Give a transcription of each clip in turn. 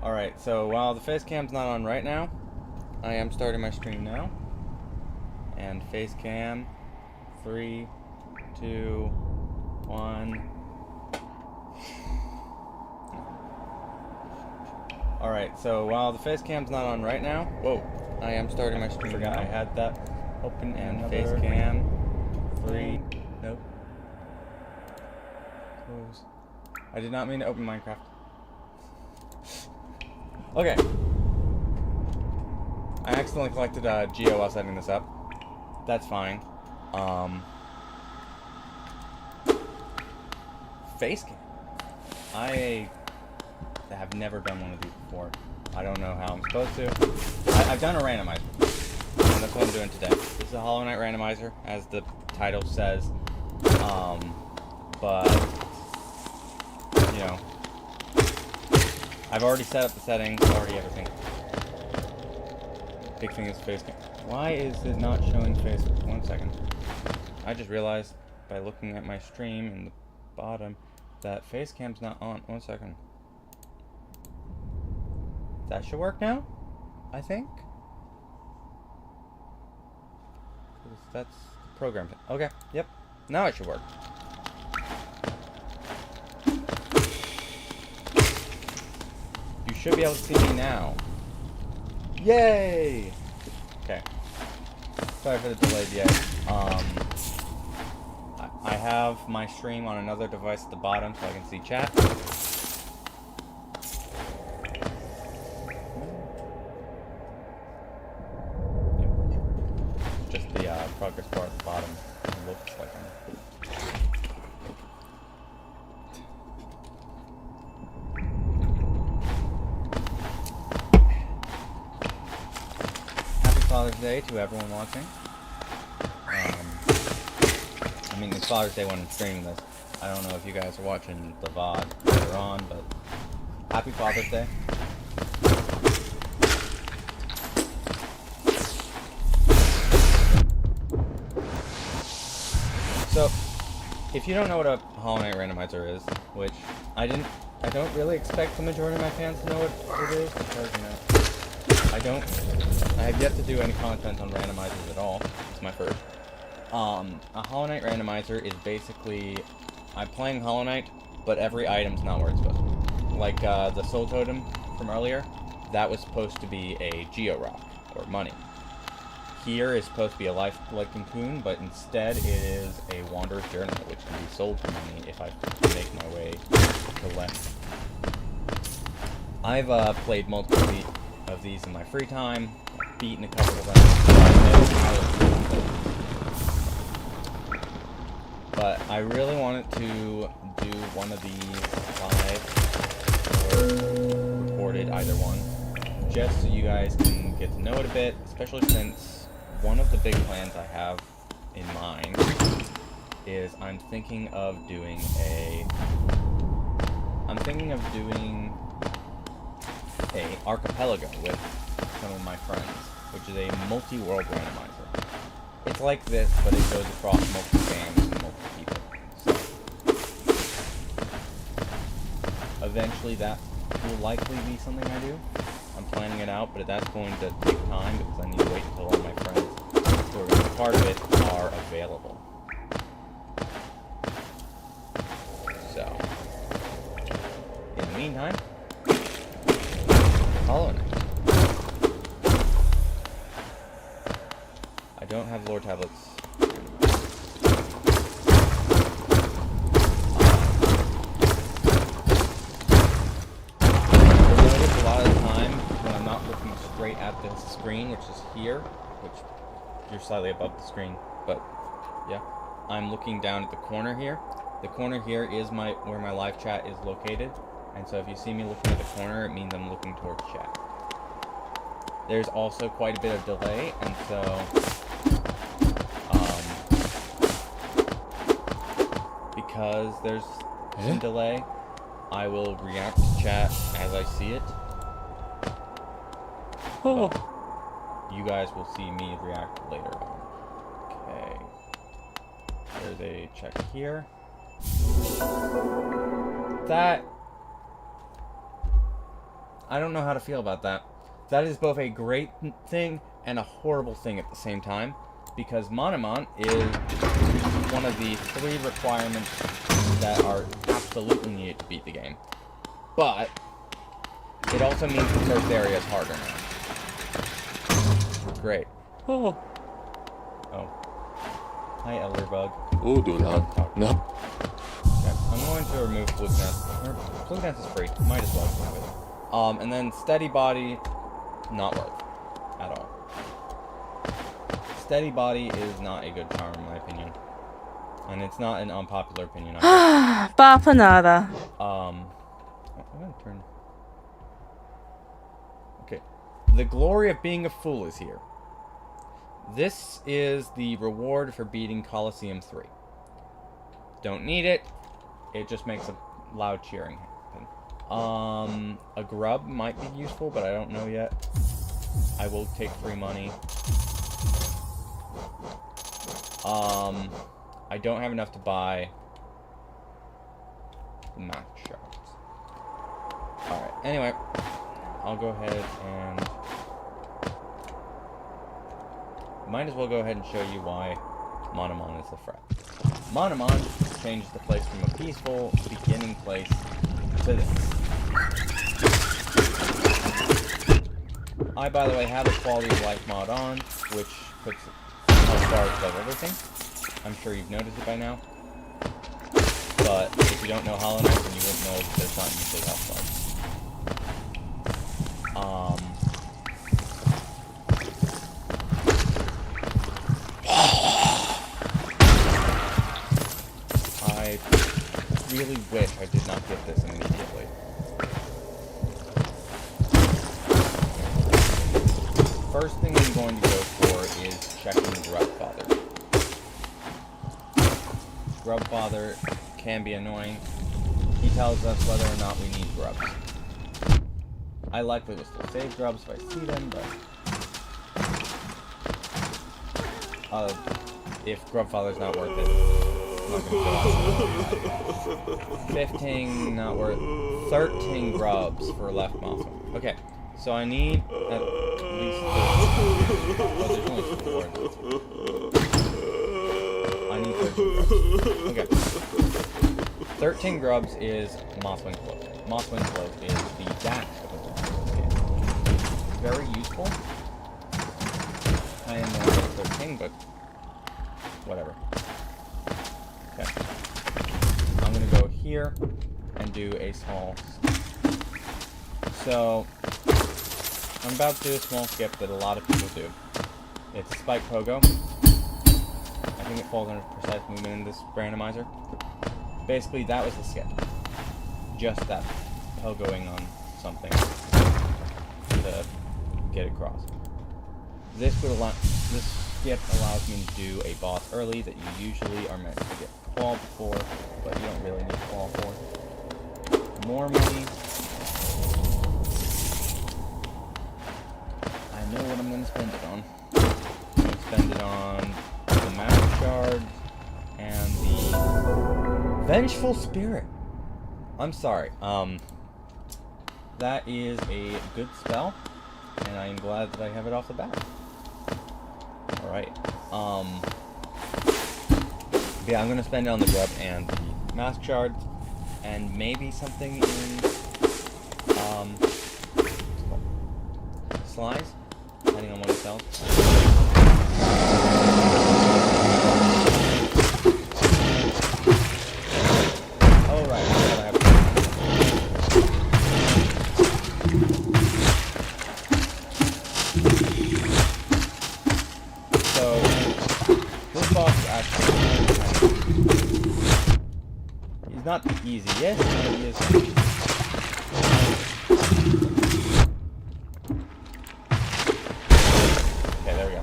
Alright, so while the face cam's not on right now, I am starting my stream now. And face cam, 3, 2, 1. Alright, so while the face cam's not on right now, I am starting my stream now. I had that open and face cam, 3, nope. Close. I did not mean to open Minecraft. Okay. I accidentally collected Geo while setting this up. That's fine. Face cam. I have never done one of these before. I don't know how I'm supposed to. I've done a randomizer. And that's what I'm doing today. This is a Hollowknight randomizer, as the title says. But, you know, I've already set up the settings, already everything. Big thing is face cam. Why is it not showing face? 1 second. I just realized by looking at my stream in the bottom that face cam's not on. 1 second. That should work now, I think. That's the program. Okay, yep. Now it should work. You should be able to see me now. Yay! Okay. Sorry for the delayed yet. I have my stream on another device at the bottom so I can see chat. Just the progress bar at the bottom looks like Happy Father's Day to everyone watching. I mean, it's Father's Day when I'm streaming this. I don't know if you guys are watching the VOD later on, but happy Father's Day. So, if you don't know what a Hollowknight randomizer is, which I don't really expect the majority of my fans to know what it is, because, you know, I have yet to do any content on randomizers at all. It's my first. A Hollowknight randomizer is basically, I'm playing Hollowknight, but every item's not where it's supposed to be. Like, the Soul Totem from earlier, that was supposed to be a Geo Rock, or money. Here is supposed to be a life collecting coon, but instead it is a Wanderer's Journal, which can be sold for money if I make my way to left. I've played multiple of these in my free time, beaten a couple of them, so I know how to. But I really wanted to do one of these live, or recorded, either one, just so you guys can get to know it a bit, especially since one of the big plans I have in mind is I'm thinking of doing a archipelago with some of my friends, which is a multi-world randomizer. It's like this, but it goes across multiple games and multiple people. So, eventually that will likely be something I do. I'm planning it out, but that's going to take time because I need to wait until all my friends who are going to be part of it are available. So, in the meantime, Hollowknight. I don't have lore tablets. You'll notice a lot of the time when I'm not looking straight at the screen, which is here, which you're slightly above the screen, but yeah, I'm looking down at the corner here. The corner here is where my live chat is located, and so if you see me looking at the corner, it means I'm looking towards chat. There's also quite a bit of delay, and so because there's some delay, I will react to chat as I see it. But you guys will see me react later on. Okay. There's a check here. That I don't know how to feel about that. That is both a great thing and a horrible thing at the same time, because Monomon is one of the 3 requirements that are absolutely needed to beat the game. But it also means the first area is harder now. Great. Oh. Oh. Hi, Elderbug. Oh, do not. No. Okay, I'm going to remove Fluke Nest. Fluke Nest is free. Might as well have it. And then Steady Body, not worth at all. Steady Body is not a good charm, in my opinion. And it's not an unpopular opinion either. Bapanada. I'm gonna turn... Okay. The glory of being a fool is here. This is the reward for beating Coliseum 3. Don't need it. It just makes a loud cheering happen. A grub might be useful, but I don't know yet. I will take free money. I don't have enough to buy the match shards. Alright, anyway, I'll go ahead and... Might as well go ahead and show you why Monomon is the threat. Monomon changes the place from a peaceful beginning place to this. I, by the way, have a quality of life mod on, which puts health bars above everything. I'm sure you've noticed it by now. But if you don't know Hollowknight, then you wouldn't know that there's not usually health bars. I really wish I did not get this immediately. First thing I'm going to go for is checking Grubfather. Grubfather can be annoying. He tells us whether or not we need grubs. I likely will still save grubs if I see them, but... if Grubfather's not worth it, I'm not gonna kill it. 15, not worth... 13 grubs for left mouse. Okay, so I need at least 13. Oh, there's only 4. I need 13 grubs. Okay. 13 grubs is Mosswing Cloak. Mosswing Cloak is the dash of the game. Very useful. I am only at 13, but whatever. Okay. I'm gonna go here and do a small skip. So, I'm about to do a small skip that a lot of people do. It's Spike Pogo. I think it falls under precise movement in this randomizer. Basically, that was the skip. Just that pogoing on something to get across. This skip allows me to do a boss early that you usually are meant to get clawed for, but you don't really need claw for. More money. I know what I'm going to spend it on. I'm going to spend it on the magic shards and the Vengeful Spirit. I'm sorry. That is a good spell, and I am glad that I have it off the bat. Alright. Yeah, I'm gonna spend it on the grub and the mask shards, and maybe something in slice, depending on what it sells. Not the easiest, but he is. Okay, there we go.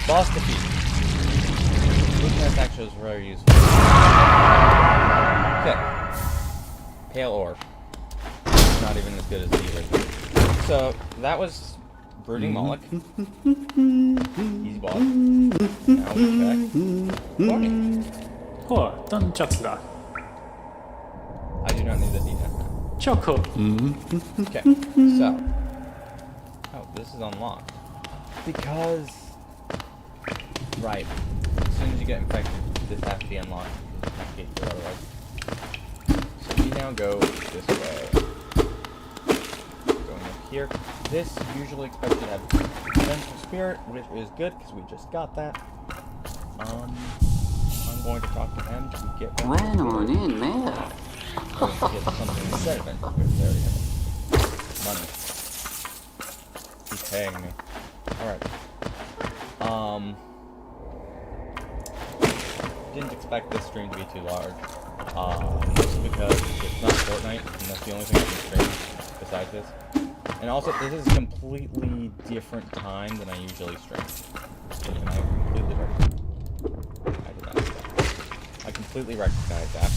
Boss defeat. This actually is very useful. Okay. Pale Orb. Not even as good as the original. So, that was Brooding Moloch. Easy boss. Now we're back. Warning. Oh, ダンチャツだ。I do not need the D10. Choco. Okay, so. Oh, this is unlocked. Because. Right. As soon as you get infected, this has to be unlocked. You can't get through otherwise. So we now go this way. Going up here. This usually expects you to have Vengeful Spirit, which is good because we just got that. I'm going to talk to him to get one. Right on in there. I'm going to get something instead of Vengeful Spirit. There we have money. He's paying me. Alright. Didn't expect this stream to be too large. Mostly because it's not Fortnite, and that's the only thing I can stream besides this. And also, this is a completely different time than I usually stream. And I completely recognize that. I completely recognize that.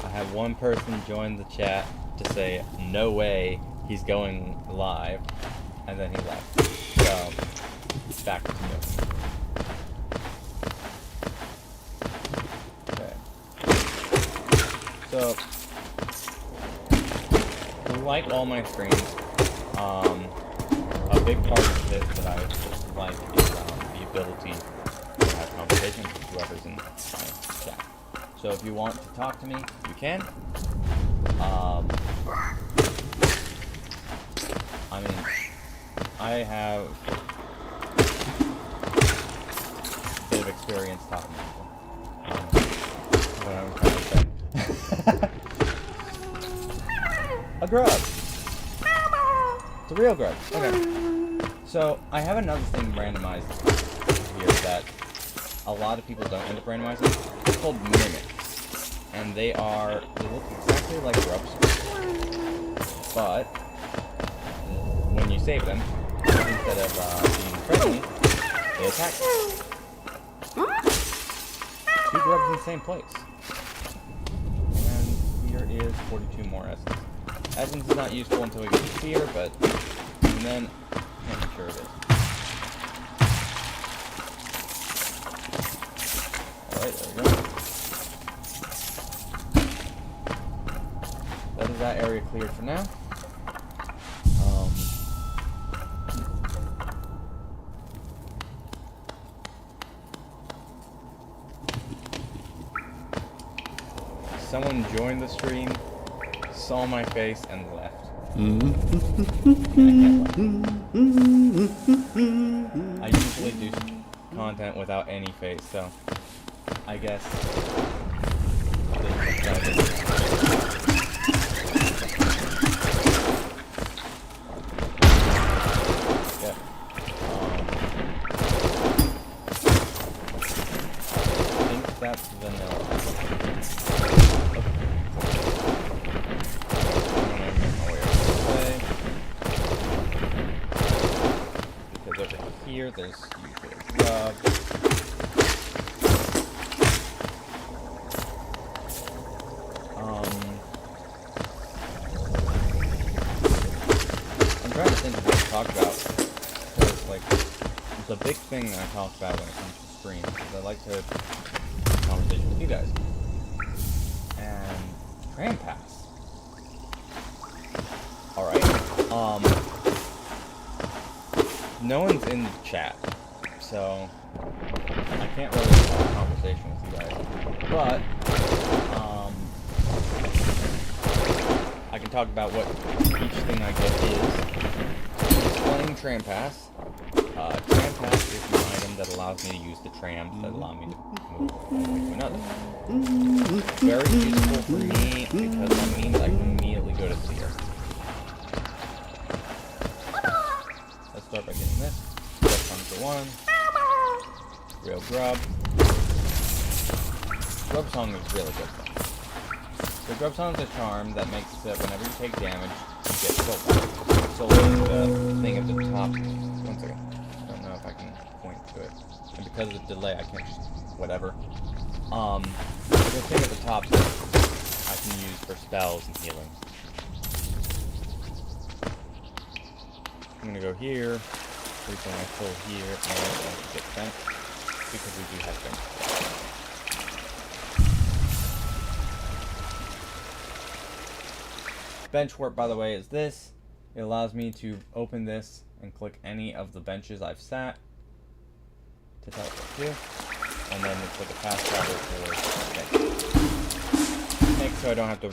I had one person join the chat to say, no way he's going live, and then he left. So, back to me. Okay. So, like all my streams, a big part of it that I like is the ability to have conversations with whoever's in my chat. So if you want to talk to me, you can. I mean, I have a bit of experience talking to people. What I'm trying to say. A grub! It's a real grub. Okay. So, I have another thing randomized here that a lot of people don't end up randomizing. It's called mimics. And they look exactly like grubs. But when you save them, instead of being friendly, they attack you. 2 grubs in the same place. And here is 42 more essence. Essence is not useful until we get to fear, but even then, I'm sure it is. Alright, there we go. That is that area cleared for now. Someone joined the stream, saw my face, and left. I usually do content without any face, so I guess yeah. I think that's vanilla. Here, there's usually a grub. I'm trying to think of what to talk about. Because, like, it's a big thing that I talk about when it comes to streams. Because I like to have a conversation with you guys. And Tram Pass. Alright. No one's in the chat, so I can't really have a conversation with you guys. But, I can talk about what each thing I get is. Playing Tram Pass. Tram Pass is an item that allows me to use the trams that allow me to move from one way to another. Very useful for me because that means I can immediately go to clear. Start by getting this. Grub song for 1. Real grub. Grub song is really good though. So grub song is a charm that makes it whenever you take damage, you get soul back. Soul is the thing at the top. 1 second. I don't know if I can point to it. And because of the delay, I can't just whatever. The thing at the top I can use for spells and healing. I'm gonna go here, everything I pull here, and I get sent. because we do have things. Bench warp, by the way, is this. It allows me to open this and click any of the benches I've sat to teleport to, and then it's like a fast travel for make so I don't have to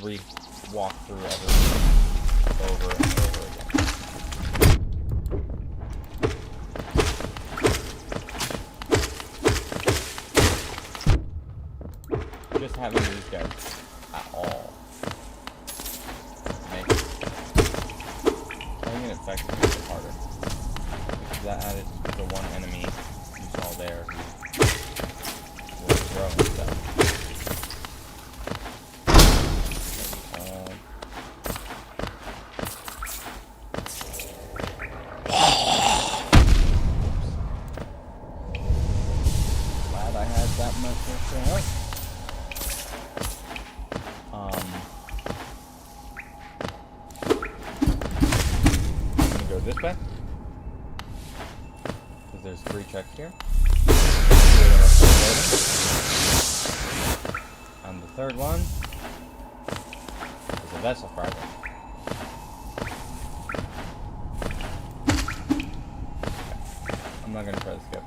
walk through everything over and over again. Just having these guys at all makes having an effect makes it harder. Because that added the one enemy you saw there who was throwing stuff. Glad I had that much extra health. This way, because there's 3 checks here, and the third one is a vessel fragment. I'm not gonna try to skip.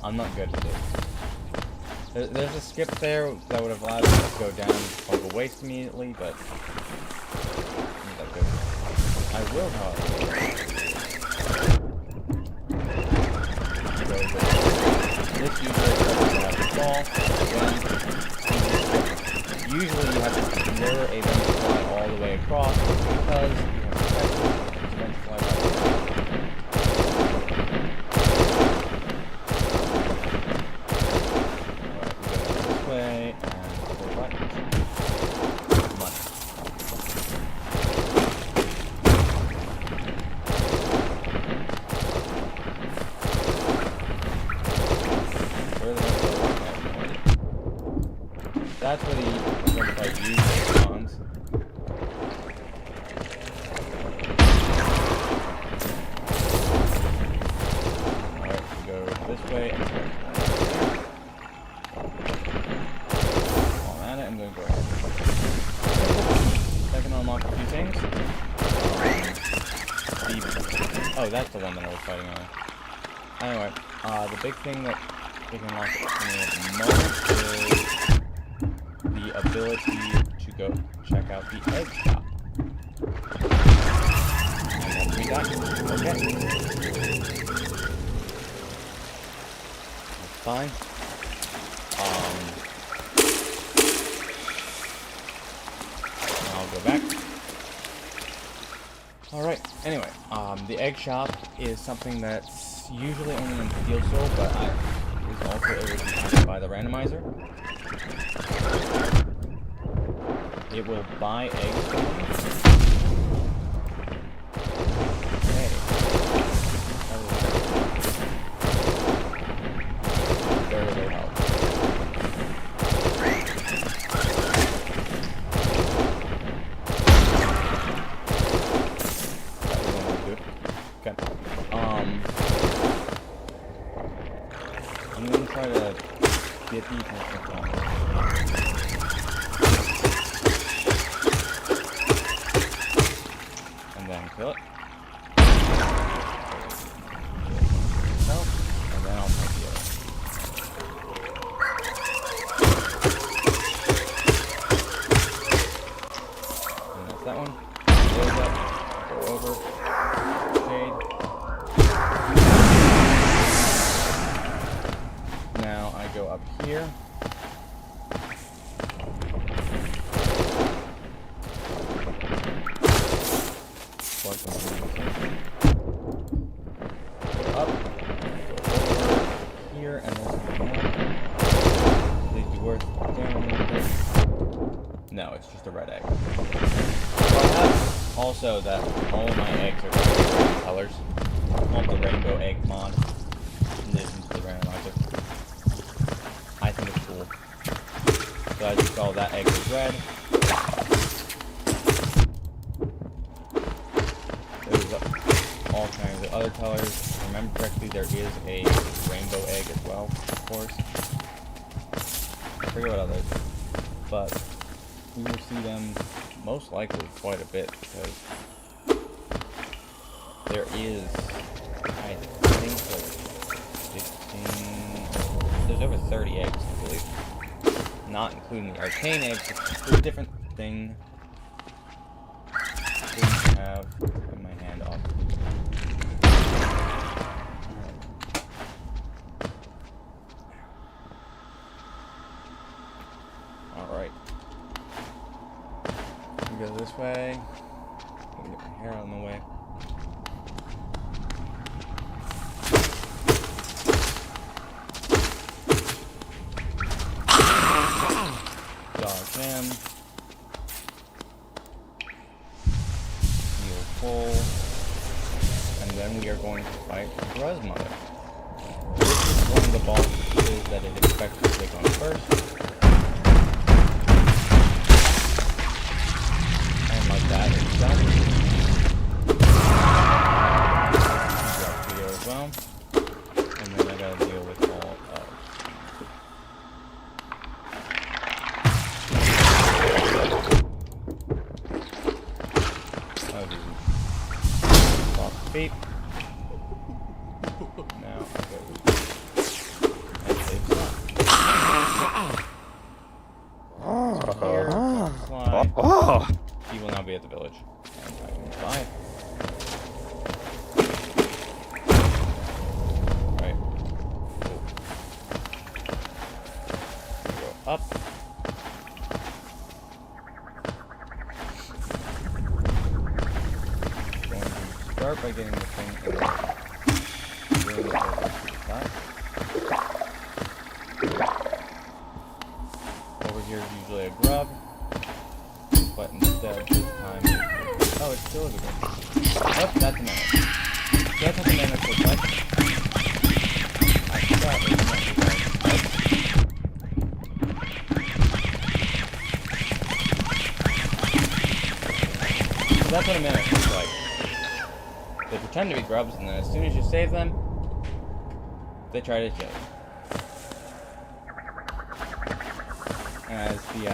I'm not good at this. There's a skip there that would have allowed me to go down total waste immediately, but I'm not that good. I will, however. This usually doesn't have to fall. Usually you have to mirror a vent fly all the way across because you have to vent fly back. Alright, we go this way and go right. That's where the Hollowknight usually spawns. Alright, we go this way and while I'm at it, I'm going to go ahead. I can unlock a few things. Oh, that's the one that I was fighting on. Anyway, the big thing that we can unlock for me at the moment is the ability to go check out the egg shop. And that's me done. Okay. That's fine. I'll go back. Alright, anyway, the egg shop is something that's usually only in Steel Soul, but is also able to be handled by the randomizer. It will buy eggs from you. Hey. Very low health. Okay. I'm gonna try to get these and then kill it. No, and then I'll take the other. And that's that one. Close up, go over, shade. Now I go up here. Up, go over here, and there's one. They'd be worth doing this. No, it's just a red egg. So I have also that all of my eggs are different colors. On the rainbow egg mod. In addition to the randomizer. I think it's cool. So as you saw, that egg is red. There's all kinds of other colors. remember correctly, there is a rainbow egg as well, of course. I forget what others, but we will see them most likely quite a bit because there is, I think, like 15, there's over 30 eggs, I believe. Not including the arcane eggs, it's a completely different thing. I didn't have my hand off. Alright. Go this way. Get my hair out of the way. Dodge him. Heal full. And then we are going to fight Gruz Mother. This is one of the bosses that it expects to take on first. That is done. Drop video as well. And then I gotta deal with all of. Oh, these soft feet. Now I go and save slide. He will now be at the village. And I can fly. Right. Go up. Going to start by getting the thing in the room over here is usually a grub. But instead this time, oh, it's still a good one. Oh, that's a mammoth. So that's what the mammoth looks like. I forgot what the mammoth looks like. So that's what a mammoth looks like. They pretend to be grubs, and then as soon as you save them, they try to kill you. As the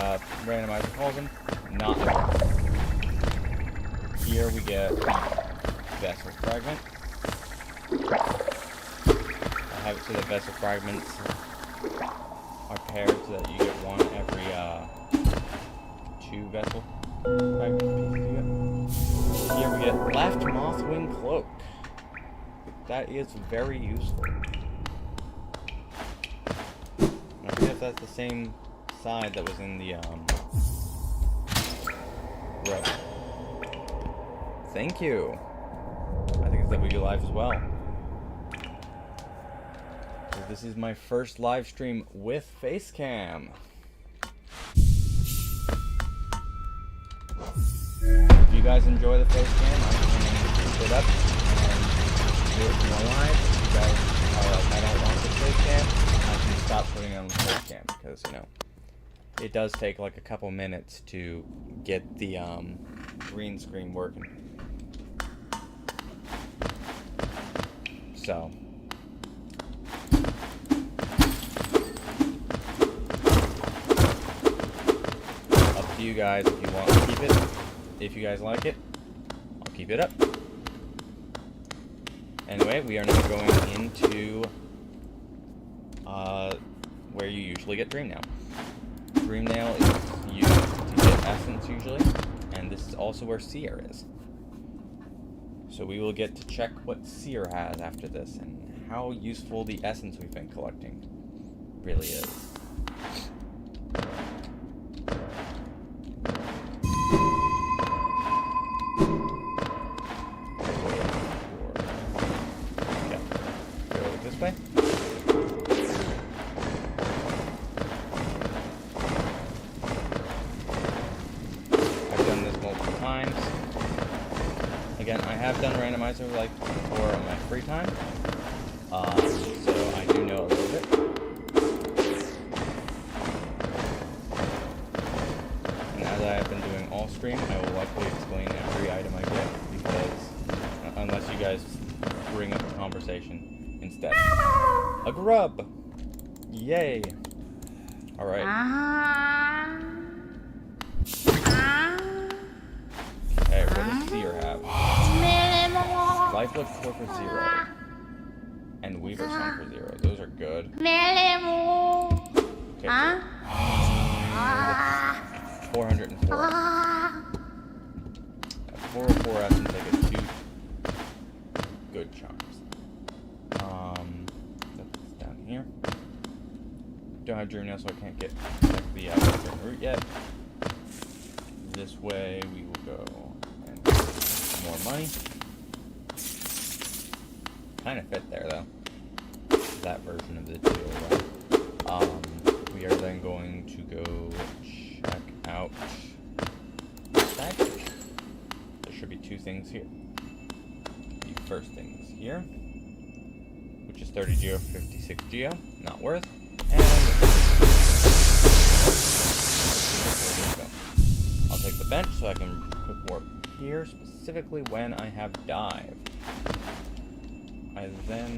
randomizer calls them, not here we get vessel fragment. I have it so that vessel fragments are paired so that you get one every 2 vessel fragment pieces. Here we get left mothwing cloak. That is very useful. I forget if that's the same side that was in the row. Thank you. I think it's W Live as well. So this is my first live stream with Facecam. If you guys enjoy the Facecam, I can keep it up and do it more live. If you guys are like, I don't want the Facecam, I can stop putting it on the Facecam because, you know, it does take like a couple minutes to get the green screen working. So up to you guys if you want to keep it. If you guys like it, I'll keep it up. Anyway, we are now going into where you usually get Dream Nail. Dream Nail is used to get essence usually, and this is also where Seer is. So we will get to check what Seer has after this, and how useful the essence we've been collecting really is. Okay, go this way. Again, I have done randomizer like before on my free time, so I do know a little bit. And as I have been doing all stream, I will likely explain every item I get, because unless you guys bring up a conversation conversation instead. A grub! Yay! Alright. Okay, what does Seer have? Lifeless Core for 0. And Weaver Song for 0. Those are good. Okay, so 404. At 404 essence, I get 2 good charms. That's down here. Don't have Dream now, so I can't get the Western route yet. This way we will go and get more money. Kind of fit there though. That version of the deal. We are then going to go check out that. There should be 2 things here. The first thing is here, which is 30 geo, 56 geo, not worth. And I'll take the bench so I can quick warp here, specifically when I have dive. I then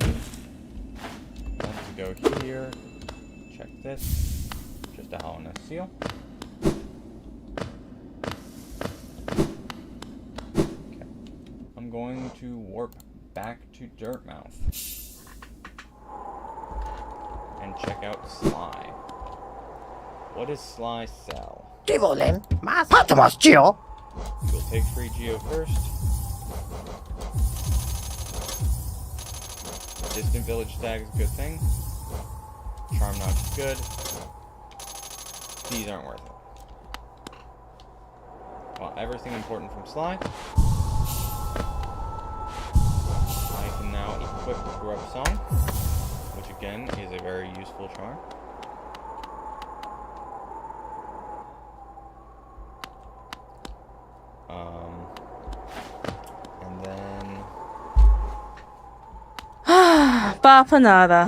want to go here, check this, just a Hollowknight seal. Okay. I'm going to warp back to Dirtmouth and check out Sly. What does Sly sell? We'll take free geo first. Distant village stag is a good thing. Charm notch is good. These aren't worth it. Well, everything important from Sly. I can now equip Grub Song, which again is a very useful charm. And then Bapanada.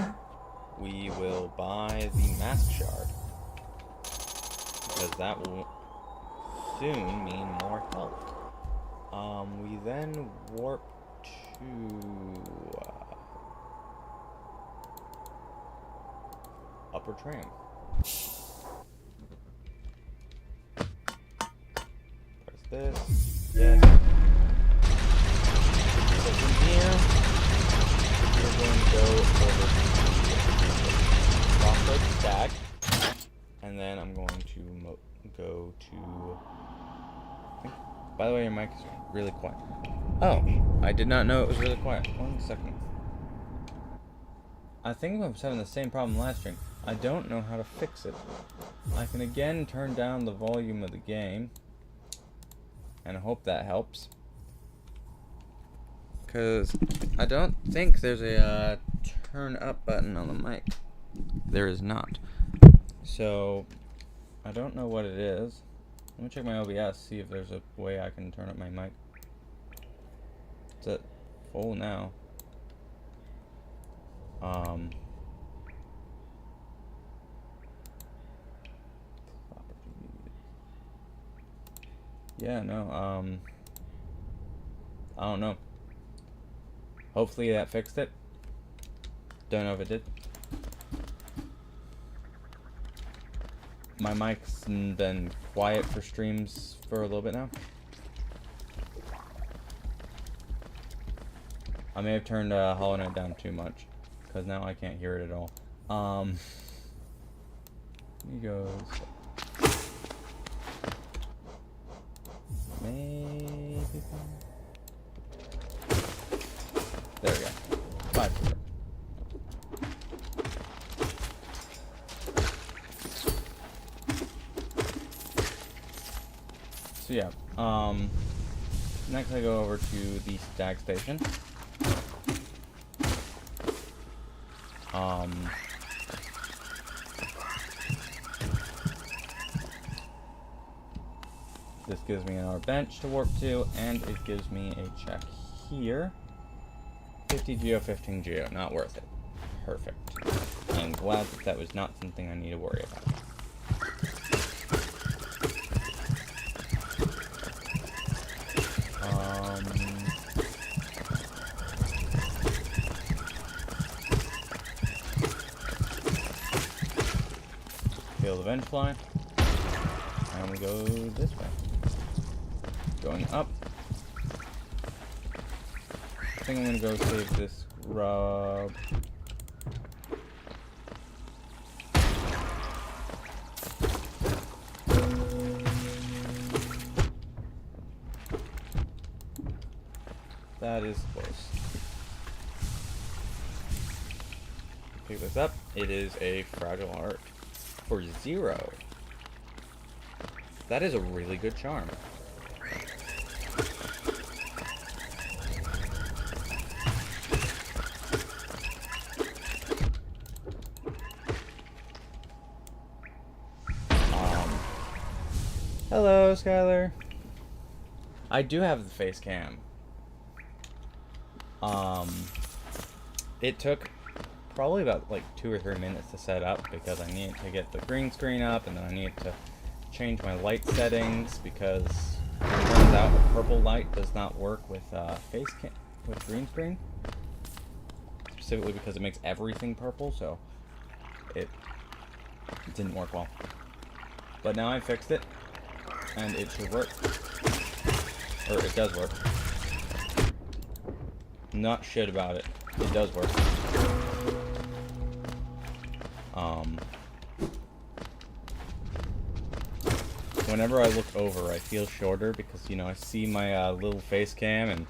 we will buy the Mask Shard, because that will soon mean more health. We then warp to Upper Tram. Press this. Yes. So from here, we're going to go over to Crossroads Stag, and then I'm going to go to... By the way, your mic is really quiet. Oh, I did not know it was really quiet. 1 second. I think I was having the same problem last stream. I don't know how to fix it. I can again turn down the volume of the game, and I hope that helps. Because I don't think there's a turn up button on the mic. There is not. So, I don't know what it is. Let me check my OBS, see if there's a way I can turn up my mic. It's at full now. Yeah, no, I don't know. Hopefully that fixed it. Don't know if it did. My mic's been quiet for streams for a little bit now. I may have turned Hollowknight down too much, because now I can't hear it at all. He goes. Maybe. There we go. 5-0. So yeah, next I go over to the stag station. This gives me another bench to warp to, and it gives me a check here. 50 geo, 15 geo, not worth it. Perfect. I'm glad that that was not something I need to worry about. kill the Vengefly. And we go this way. Going up. I think I'm gonna go save this rub. That is close. Pick this up. It is a Fragile Heart for 0. That is a really good charm. Hello, Skylar. I do have the face cam. It took probably about like 2 or 3 minutes to set up because I needed to get the green screen up, and then I needed to change my light settings because it turns out a purple light does not work with with green screen, specifically because it makes everything purple, so it didn't work well. But now I fixed it, and it should work, or it does work. Not shit about it. It does work. Whenever I look over, I feel shorter because, you know, I see my little face cam, and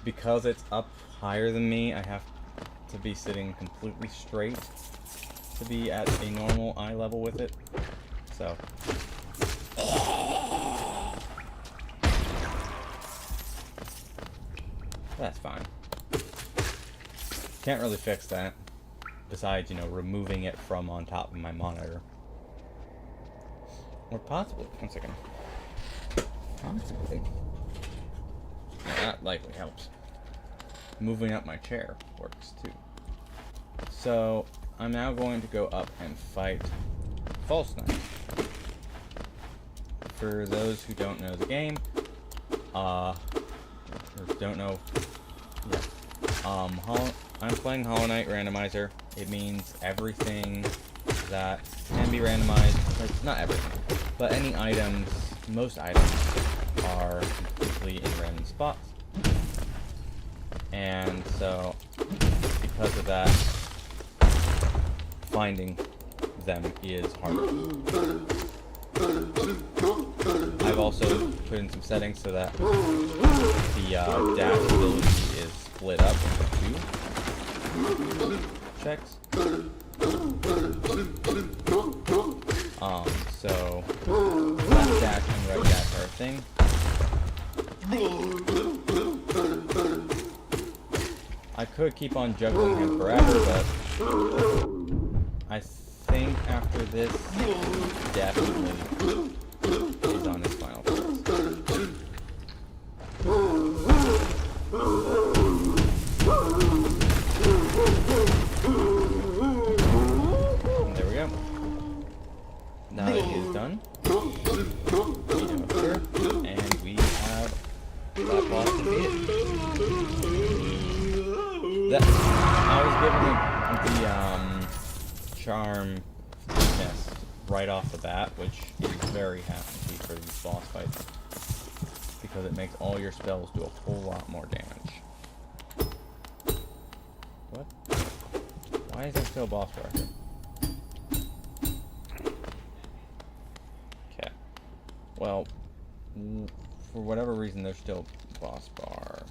because it's up higher than me, I have to be sitting completely straight to be at a normal eye level with it. So that's fine. Can't really fix that. Besides, you know, removing it from on top of my monitor. Or possibly, one second. Possibly. Yeah, that likely helps. Moving up my chair works too. So, I'm now going to go up and fight Hollowknight. For those who don't know the game, or don't know, yeah. I'm playing Hollowknight randomizer. It means everything that can be randomized, like not everything, but any items, most items are completely in random spots. And so, because of that, finding them is harder. I've also put in some settings so that the dash ability is split up into 2 checks. So left dash and right dash are a thing. I could keep on juggling him forever, but I think after this, definitely he's on his final phase. And there we go. Now that he is done, we have up here, and we have that boss defeated. I was given the charm test right off the bat, which is very handy for these boss fights, because it makes all your spells do a whole lot more damage. What? Why is there still a boss bar here? Okay. Well, for whatever reason, there's still a boss bar.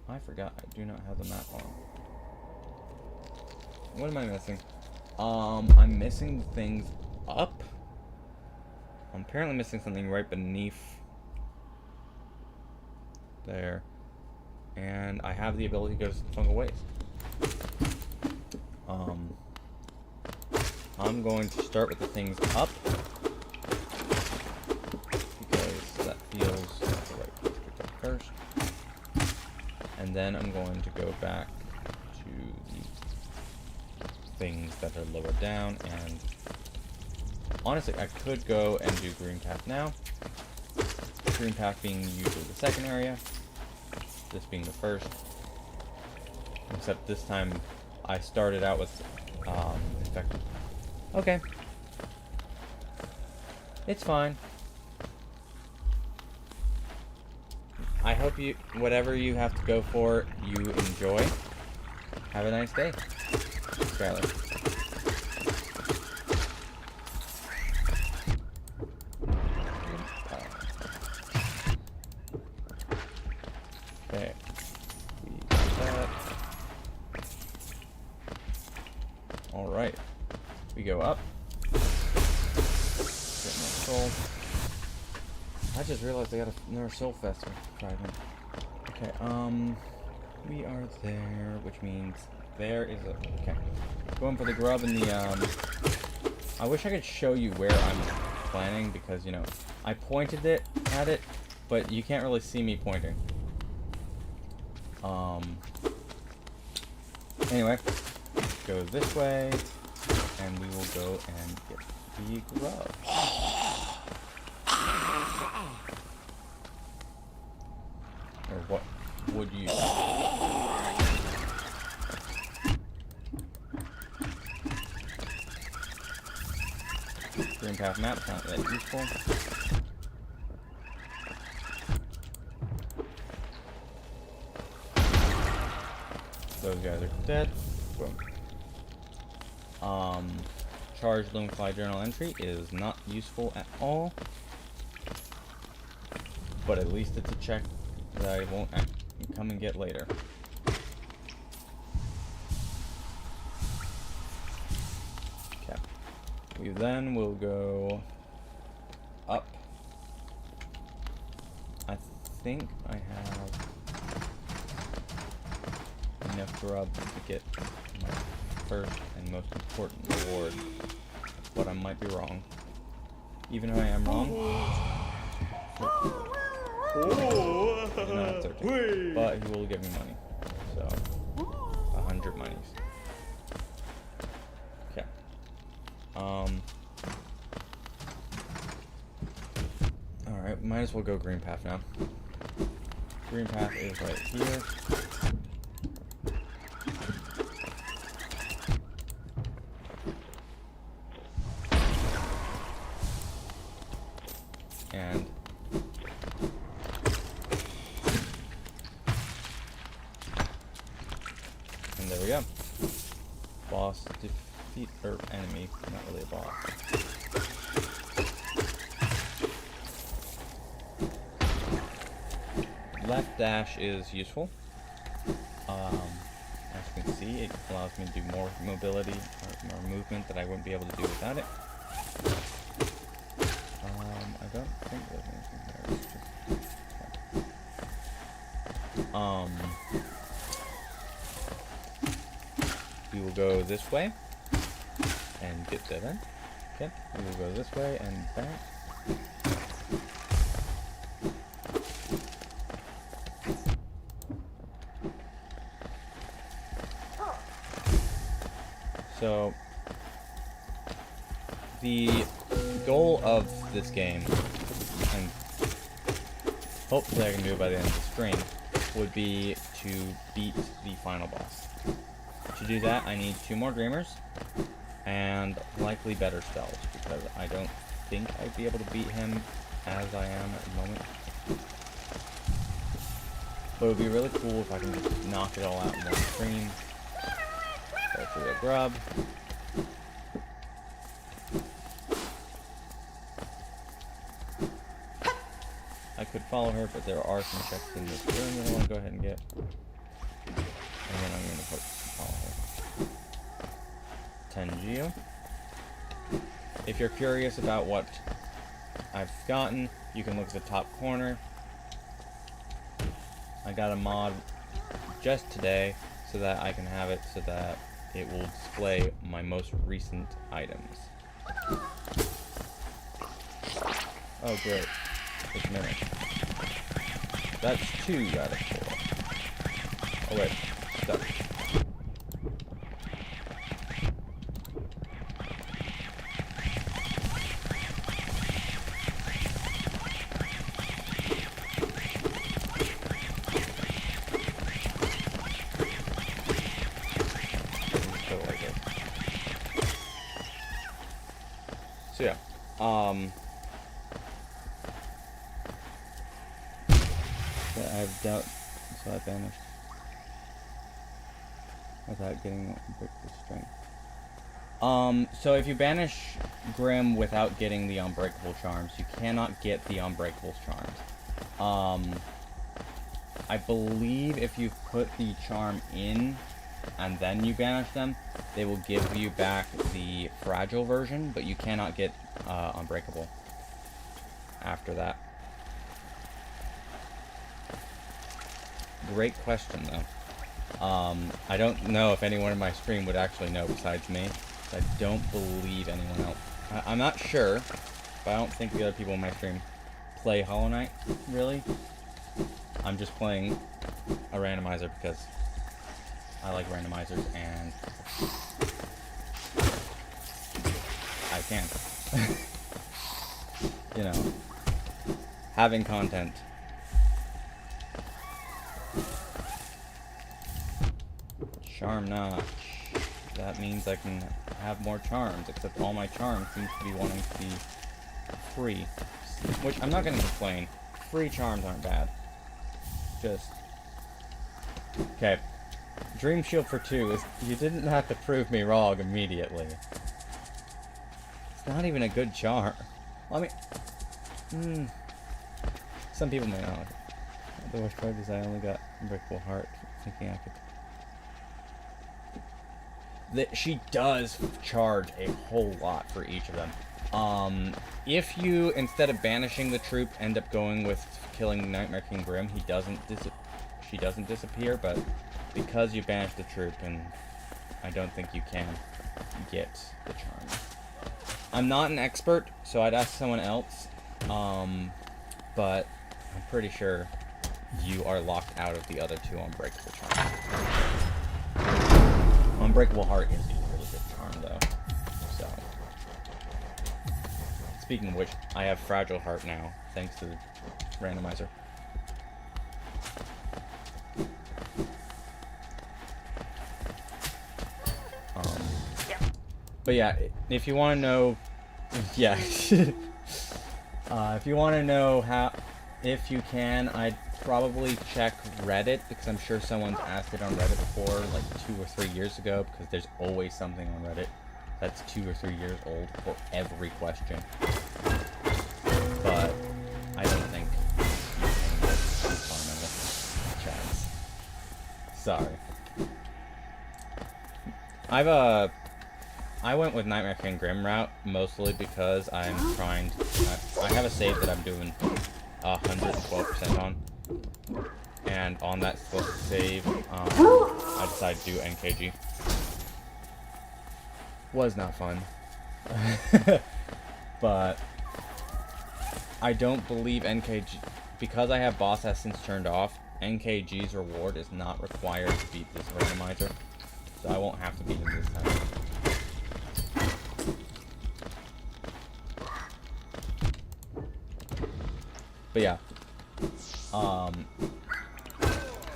I forgot, I do not have the map on. What am I missing? I'm missing things up. I'm apparently missing something right beneath there. And I have the ability to go to some fungal waste. I'm going to start with the things up, because that feels like the right place to go first. And then I'm going to go back to the things that are lower down, and honestly, I could go and do green path now. Green path being usually the second area, this being the first. Except this time I started out with infected. Okay. It's fine. I hope you, whatever you have to go for, you enjoy. Have a nice day, Skylar. Okay. We got that. Alright. We go up. Get more soul. I just realized I got another soul fest trident. Okay, we are there, which means there is a, okay. Going for the grub and the, I wish I could show you where I'm planning, because, you know, I pointed it at it, but you can't really see me pointing. Anyway, go this way, and we will go and get the grub. Or what would you... Green path map's not that useful. Those guys are dead. Boom. Charged Loomfly journal entry is not useful at all. But at least it's a check that I won't come and get later. Okay. We then will go up. I think I have enough grub to get my first and most important reward. But I might be wrong. Even if I am wrong. Not 13, but he will give me money. So 100 monies. Okay. Alright, might as well go green path now. Green path is right here. And there we go. Boss defeat, or enemy, not really a boss. Left dash is useful. As you can see, it allows me to do more mobility, or more movement that I wouldn't be able to do without it. I don't think there's anything there. It's just, we will go this way and get dead end. Okay, we will go this way and back. So, the goal of this game, and hopefully I can do it by the end of the stream, would be to beat the final boss. To do that, I need 2 more Dreamers, and likely better spells, because I don't think I'd be able to beat him as I am at the moment. But it would be really cool if I can just knock it all out in one stream. Go through the grub. I could follow her, but there are some checks in this room that I want to go ahead and get. And then I'm going to follow her. Tengio. If you're curious about what I've gotten, you can look at the top corner. I got a mod just today so that I can have it so that it will display my most recent items. Oh great, it's Mimic. That's 2 out of 4. Oh wait, stuck. So yeah, I have doubt, so I banished without getting unbreakable strength. So if you banish Grim without getting the unbreakable charms, you cannot get the unbreakable charms. I believe if you put the charm in and then you banish them, they will give you back the fragile version, but you cannot get unbreakable after that. Great question, though. I don't know if anyone in my stream would actually know besides me. I don't believe anyone else. I'm not sure, but I don't think the other people in my stream play Hollowknight, really. I'm just playing a randomizer because I like randomizers and I can. You know, having content. Charm notch. That means I can have more charms, except all my charms seem to be wanting to be free. Which, I'm not gonna complain. Free charms aren't bad. Just... Okay. Dream Shield for 2 is... You didn't have to prove me wrong immediately. It's not even a good charm. Well, I mean... Some people may not. The worst part is I only got Unbreakable Heart, thinking I could... She does charge a whole lot for each of them. If you, instead of banishing the troop, end up going with killing Nightmare King Grim, she doesn't disappear, but because you banish the troop, and I don't think you can get the charm. I'm not an expert, so I'd ask someone else, but I'm pretty sure you are locked out of the other two unbreakable charms. Unbreakable Heart is a really good charm, though. So, speaking of which, I have Fragile Heart now, thanks to the randomizer. But yeah, if you want to know, yeah, if you want to know how, if you can, I'd probably check Reddit, because I'm sure someone's asked it on Reddit before, like 2 or 3 years ago, because there's always something on Reddit that's 2 or 3 years old for every question. But I don't think you can get chance. Sorry. I went with Nightmare King Grim route mostly because I'm trying to, I have a save that I'm doing 112% on, and on that save, I decided to do NKG. Was not fun, but I don't believe NKG, because I have Boss Essence turned off, NKG's reward is not required to beat this randomizer, so I won't have to beat him this time. But yeah,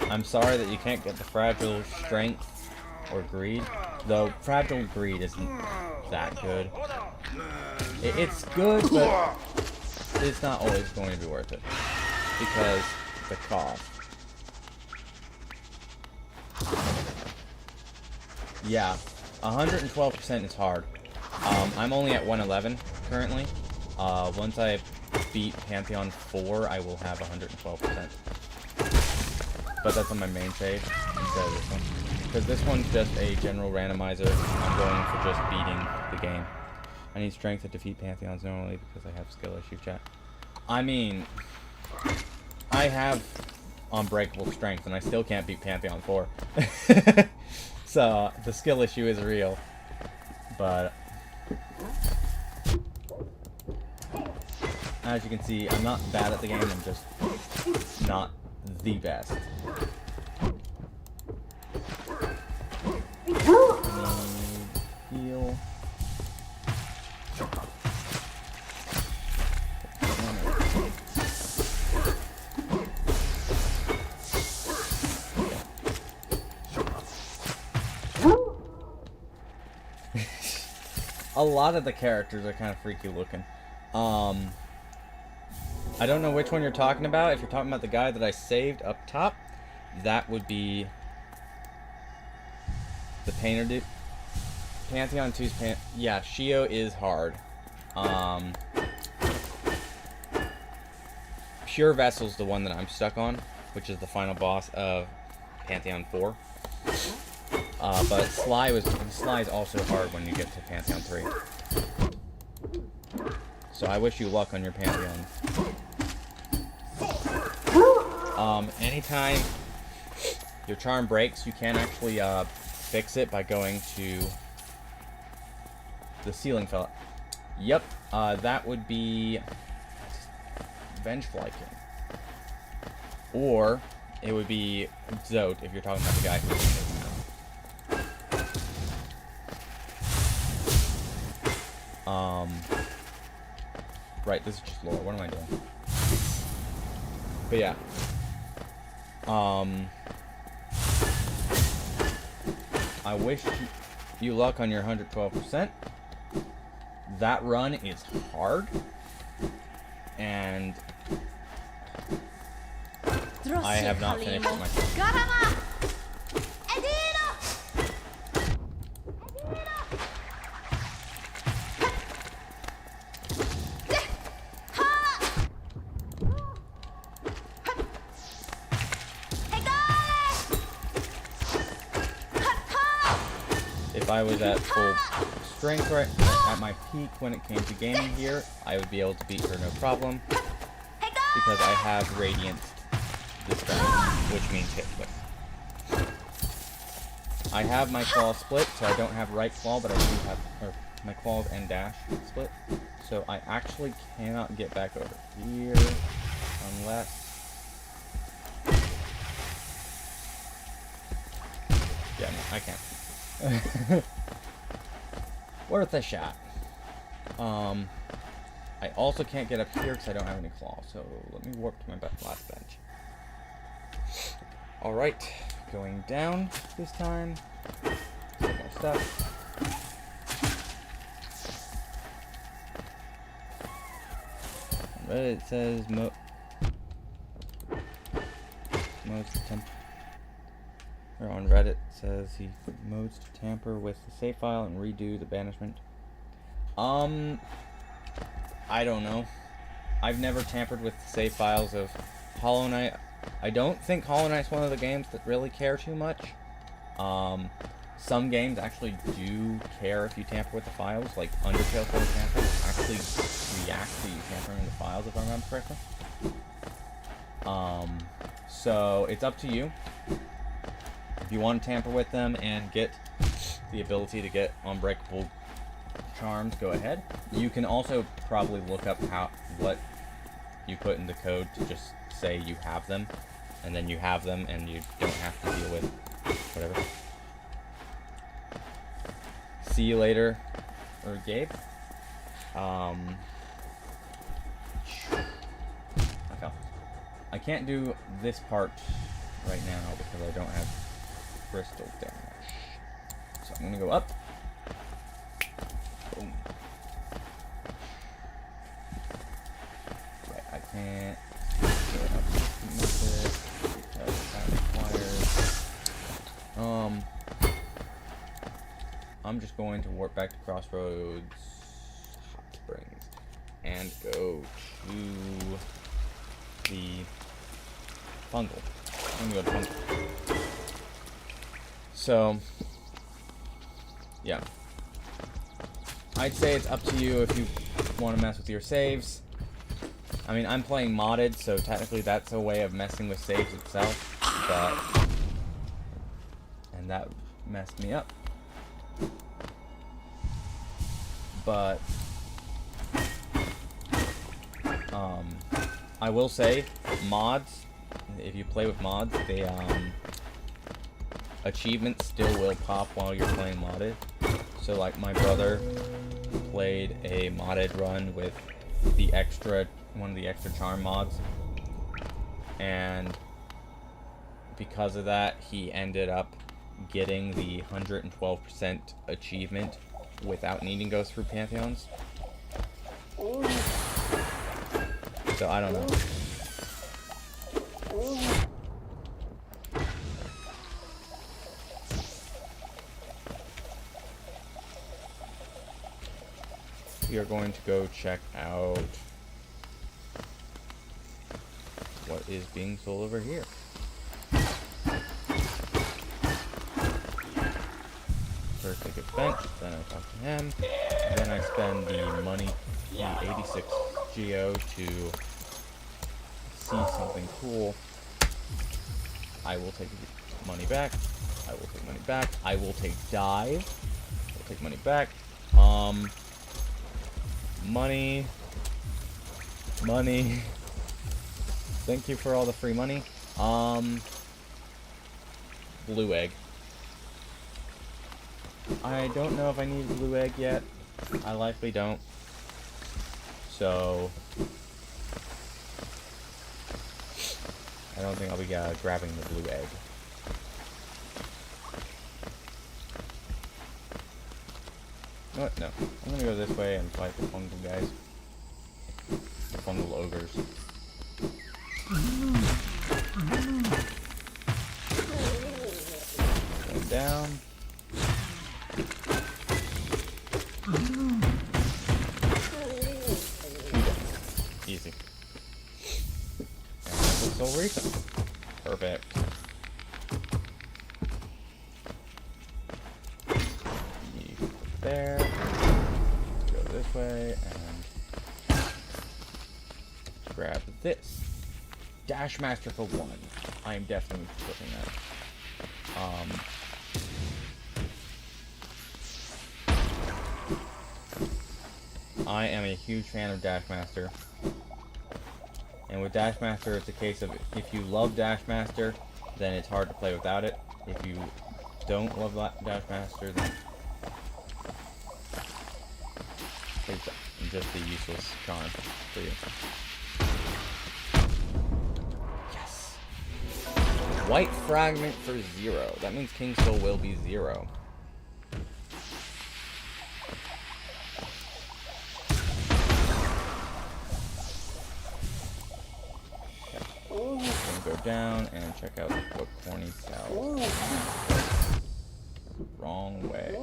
I'm sorry that you can't get the Fragile Strength or Greed, though Fragile Greed isn't that good. It's good, but it's not always going to be worth it, because the cost. Yeah, 112% is hard. I'm only at 111 currently. Once I beat Pantheon 4, I will have 112%. But that's on my main save instead of this one. Because this one's just a general randomizer. I'm going for just beating the game. I need strength to defeat Pantheons normally because I have skill issue, chat. I mean, I have unbreakable strength and I still can't beat Pantheon 4. So, the skill issue is real. But as you can see, I'm not bad at the game, I'm just not the best. Heal. A lot of the characters are kind of freaky looking. I don't know which one you're talking about. If you're talking about the guy that I saved up top, that would be the painter dude. Pantheon 2's yeah, Shio is hard. Pure Vessel's the one that I'm stuck on, which is the final boss of Pantheon 4. But Sly is also hard when you get to Pantheon 3. So I wish you luck on your Pantheon. Anytime your charm breaks, you can actually fix it by going to the ceiling fella. Yep, that would be Vengefly King. Or it would be Zote if you're talking about the guy who's in his mouth. Right, this is just lore. What am I doing? But yeah. I wish you luck on your 112%. That run is hard. And I have not finished it myself. If I was at full strength right at my peak when it came to gaming gear, I would be able to beat her no problem. Because I have Radianced this turn, which means hit click. I have my claw split, so I don't have right claw, but I do have my claws and dash split. So I actually cannot get back over here unless... Yeah, no, I can't. Worth a shot. I also can't get up here because I don't have any claws, so let me warp to my last bench. Alright, going down this time. Get more stuff. On Reddit it says on Reddit it says he modes to tamper with the save file and redo the banishment. I don't know. I've never tampered with the save files of Hollowknight. I don't think Hollowknight's one of the games that really care too much. Some games actually do care if you tamper with the files, like Undertale, for example, actually reacts to you tampering with the files, if I remember correctly. So it's up to you. If you want to tamper with them and get the ability to get unbreakable charms, go ahead. You can also probably look up what you put in the code to just say you have them, and then you have them and you don't have to deal with whatever. See you later, or Gabe. I can't do this part right now because I don't have crystal damage. So I'm gonna go up. Boom. Right, I can't go up method because that requires. I'm just going to warp back to Crossroads Hot Springs and go to the fungal. I'm gonna go to fungal. So, yeah. I'd say it's up to you if you want to mess with your saves. I mean, I'm playing modded, so technically that's a way of messing with saves itself, but... and that messed me up. But... I will say, mods, if you play with mods, they, achievements still will pop while you're playing modded. So like my brother played a modded run with the one of the extra charm mods, and because of that he ended up getting the 112% achievement without needing to go through Pantheons. So I don't know. We are going to go check out what is being sold over here. First I get bench, then I talk to him, then I spend the money, the 86 geo to see something cool. I will take money back. I will take money back. I will take dive. I will take money back. Money. Thank you for all the free money. Blue egg. I don't know if I need a blue egg yet. I likely don't. So I don't think I'll be grabbing the blue egg. What? No. I'm gonna go this way and fight the fungal guys. The fungal ogres. Going down. Easy. And that's so recent. Perfect. There. Go this way and grab this. Dash Master for 1. I am definitely flipping that. I am a huge fan of Dash Master. And with Dash Master, it's a case of if you love Dash Master, then it's hard to play without it. If you don't love Dash Master, then it's just a useless charm for you. Yes! White fragment for 0. That means King Soul will be 0. Go down and check out what Corny sells. Wrong way.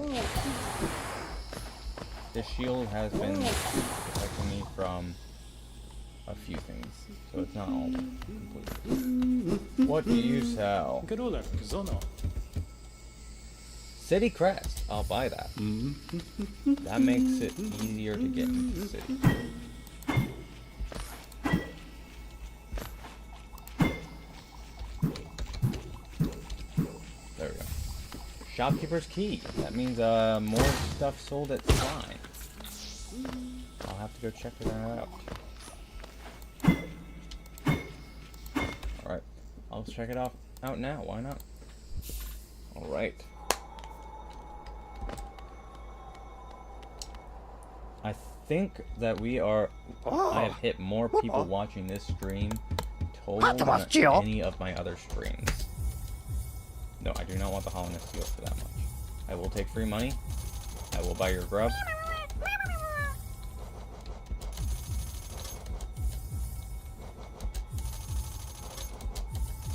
This shield has been protecting me from a few things, so it's not all complete. What do you sell? City Crest. I'll buy that. That makes it easier to get into the city. There we go. Shopkeeper's Key. That means more stuff sold at Shrine. I'll have to go check that out. Alright. I'll check it out now. Why not? Alright. I think that we are... I have hit more people watching this stream total than any of my other streams. No, I do not want the Hollowknight Steel for that much. I will take free money. I will buy your grub.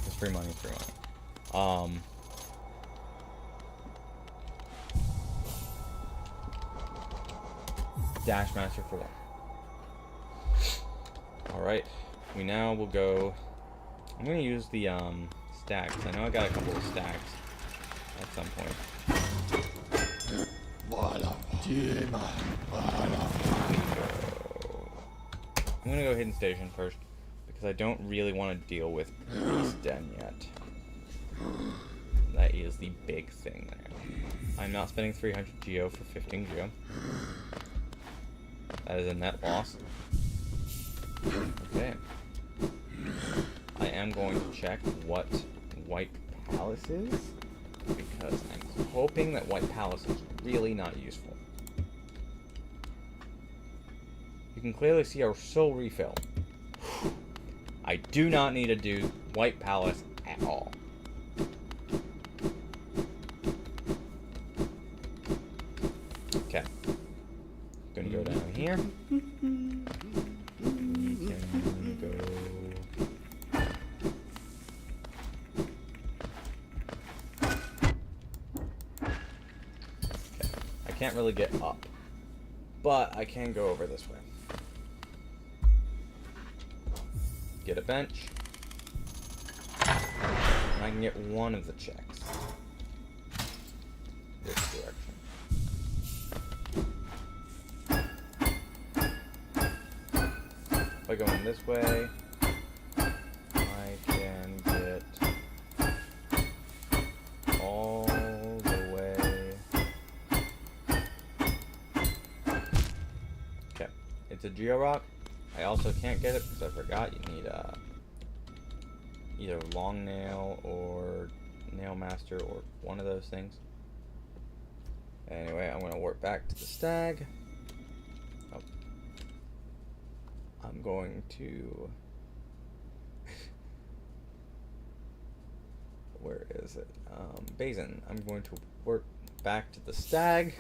It's free money, free money. Dash Master 4. Alright. We now will go... I'm going to use the, stacks. I know I got a couple of stacks at some point. I'm gonna go Hidden Station first because I don't really want to deal with Beast Den yet. That is the big thing there. I'm not spending 300 geo for 15 geo. That is a net loss. Okay. I am going to check what White Palace is, because I'm hoping that White Palace is really not useful. You can clearly see our soul refill. I do not need to do White Palace at all. Okay. Gonna go down here. We can go. Okay. I can't really get up, but I can go over this way. Get a bench. And I can get one of the checks. This direction. If I go in this way, I can get all the way. Okay, it's a georock. I also can't get it because I forgot you need either long nail or nail master or one of those things. Anyway, I'm gonna warp back to the stag. Oh. I'm going to where is it? Basin. I'm going to warp back to the stag,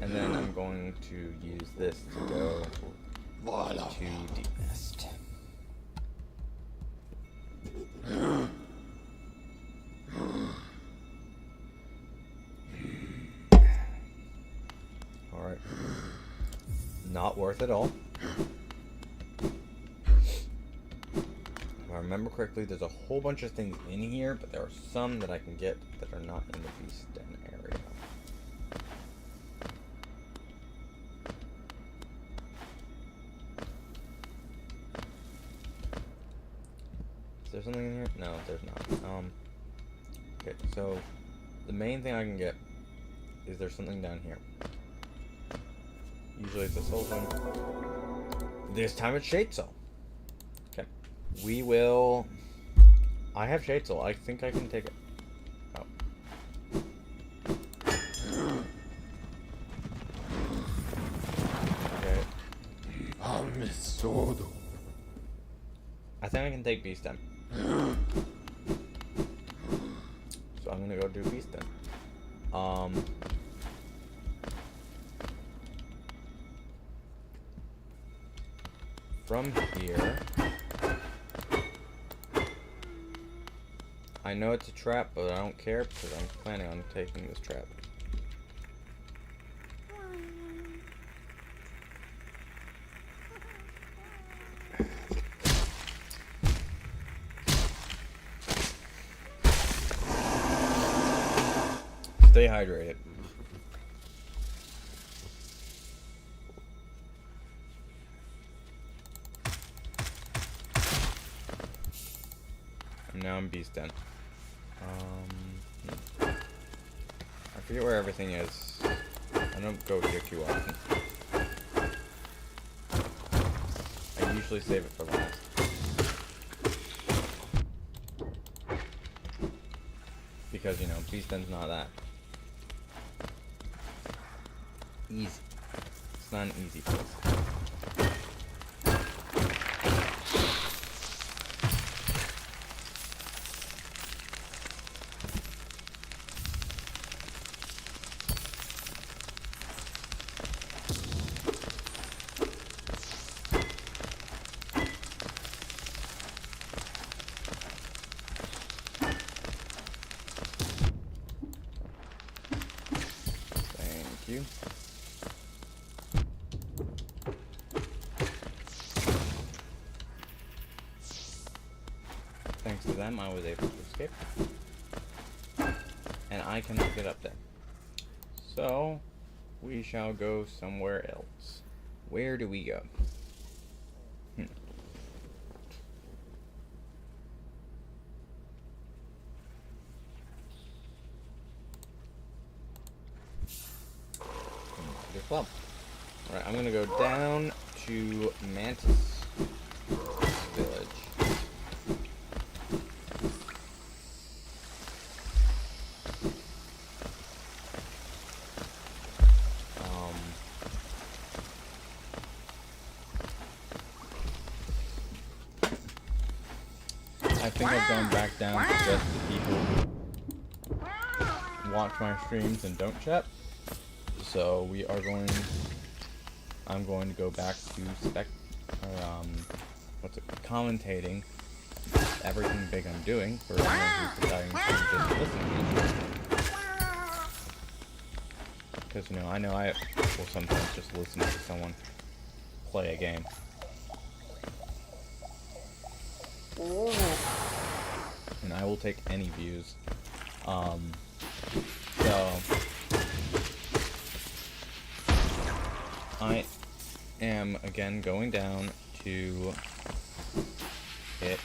and then I'm going to use this to go to deep nest. Alright. Not worth it all. If I remember correctly, there's a whole bunch of things in here, but there are some that I can get that are not in the beast den area. Is there something in here? No, there's not. Okay, so the main thing I can get is there something down here. Usually it's a soul thing. This time it's Shade Soul. Okay. We will... I have Shade Soul. I think I can take it. Oh. Okay. I think I can take Beast Den. So I'm gonna go do Beast Den. From here, I know it's a trap, but I don't care because I'm planning on taking this trap. Stay hydrated. And now I'm Beast Den. I forget where everything is. I don't go here too often. I usually save it for last. Because, you know, Beast Den's not that easy. It's not an easy place. Thank you. Thanks to them, I was able to escape. And I cannot get up there. So, we shall go somewhere else. Where do we go? Club. Alright, I'm gonna go down to Mantis Village. I think I've gone back down to just the people who watch my streams and don't chat. So we are going. I'm going to go back to commentating everything big I'm doing for anyone who's deciding to just listen to me. Because, you know I will sometimes just listen to someone play a game. And I will take any views. So I am again going down to hit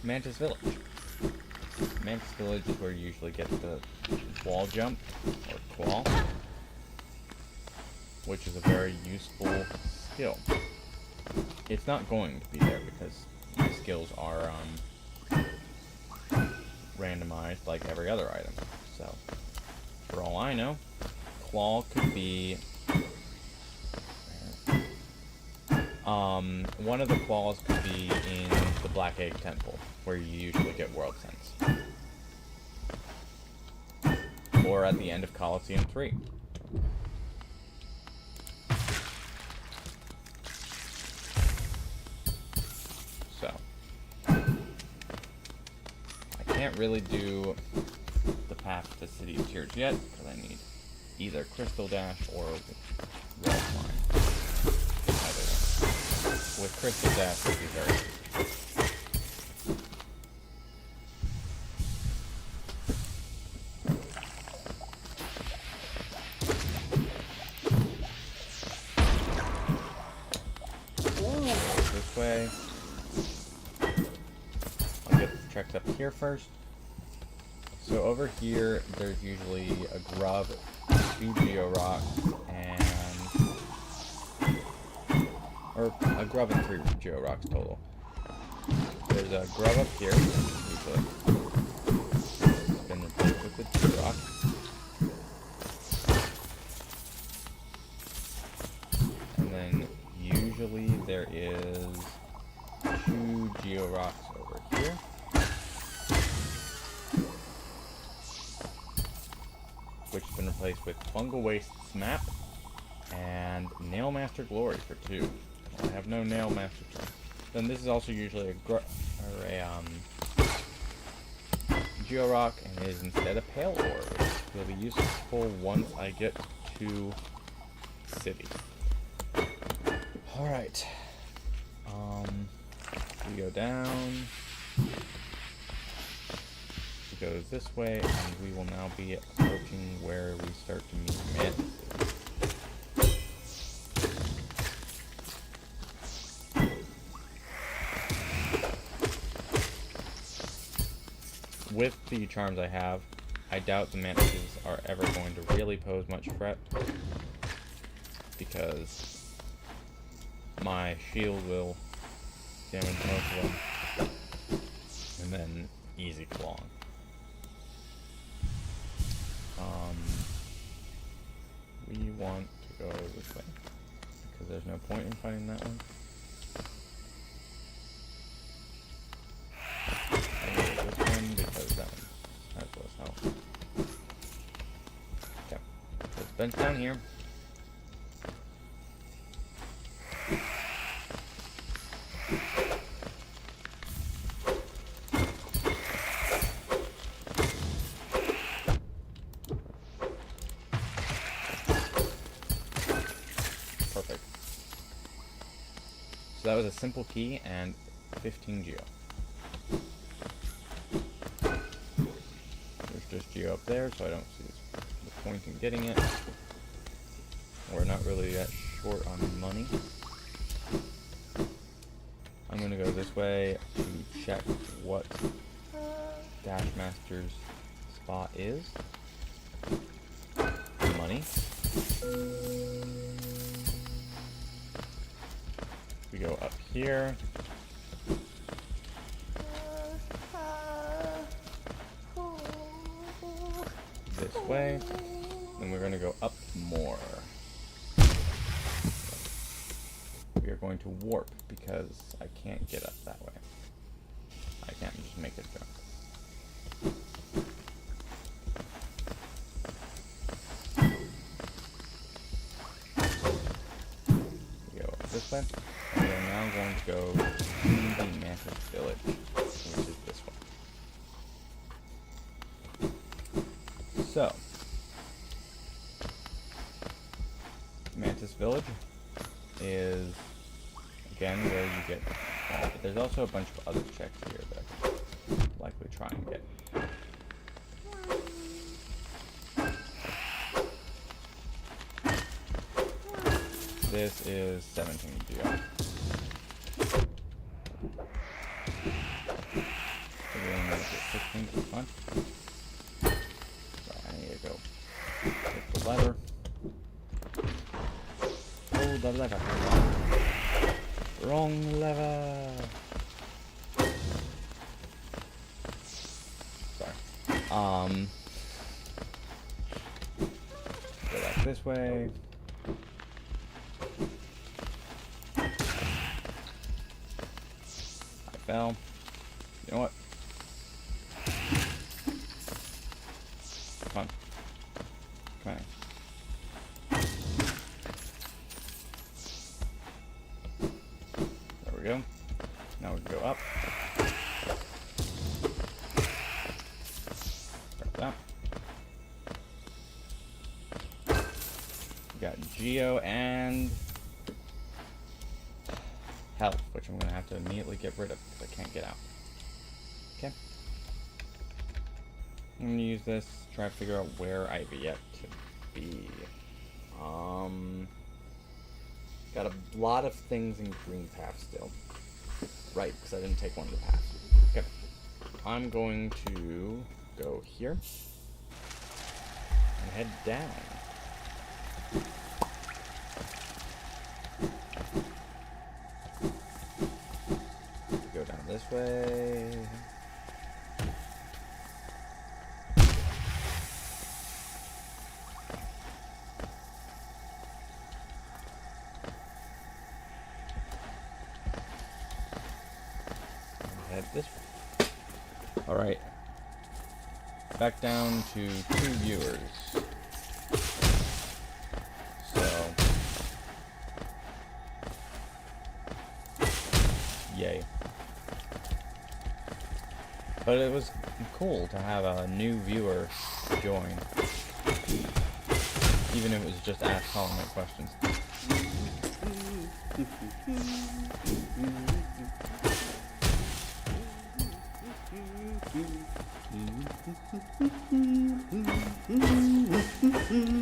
Mantis Village. Mantis Village is where you usually get the wall jump, or claw, which is a very useful skill. It's not going to be there because the skills are randomized like every other item. So, for all I know, claw could be one of the claws could be in the Black Egg Temple, where you usually get World Sense. Or at the end of Coliseum 3. So, I can't really do the path to City of Tears yet, because I need either Crystal Dash or Red Line. With Crystal Dash, would be very easy. This way. I'll get the treks up here first. So over here, there's usually a grub, 2 Geo Rocks, or a grub and 3 Geo Rocks total. There's a grub up here, usually. It's been replaced with the Geo Rock. And then usually there is 2 Geo Rocks over here. Which has been replaced with Fungal Waste's Map and Nail Master Glory for 2. I have no Nail Master. Then this is also usually a Geo Rock, and it is instead a Pale Ore, which will be useful once I get to City. Alright. We go down. It goes this way, and we will now be approaching where we start to meet Mantis. With the charms I have, I doubt the Mantises are ever going to really pose much threat, because my shield will damage most of them, and then easy clawing. We want to go this way, because there's no point in fighting that one. This one, because that one has less health. Okay, let's bench down here. Perfect. So that was a simple key and 15 Geo. Just Geo up there, so I don't see the point in getting it. We're not really that short on money. I'm going to go this way to check what Dash Master's spot is. Money. We go up here. This way, and we're going to go up more. We are going to warp because I can't get up that way. I can't just make a jump. this way. We are now going to go to the Mantis Village, which is this one. So, Mantis Village is, again, where you get, but there's also a bunch of other checks here that I could likely try and get. This is 17 geo. So we only need to get 16, that's fine. So I need to go hit the lever. Oh, the lever. Wrong lever. Sorry. Go back this way. I fell. You know what? Come on. Come on. There we go. Now we can go up. Grab that. We got Geo and health, which I'm going to have to immediately get rid of because I can't get out. Okay. I'm going to use this to try to figure out where I've yet to be. Got a lot of things in green path still. Right, because I didn't take one of the paths. Okay. I'm going to go here and head down. Go down this way. Head this way. Alright. Back down to 2 viewers. So. Yay. But it was cool to have a new viewer join. Even if it was just ask Hollowknight questions.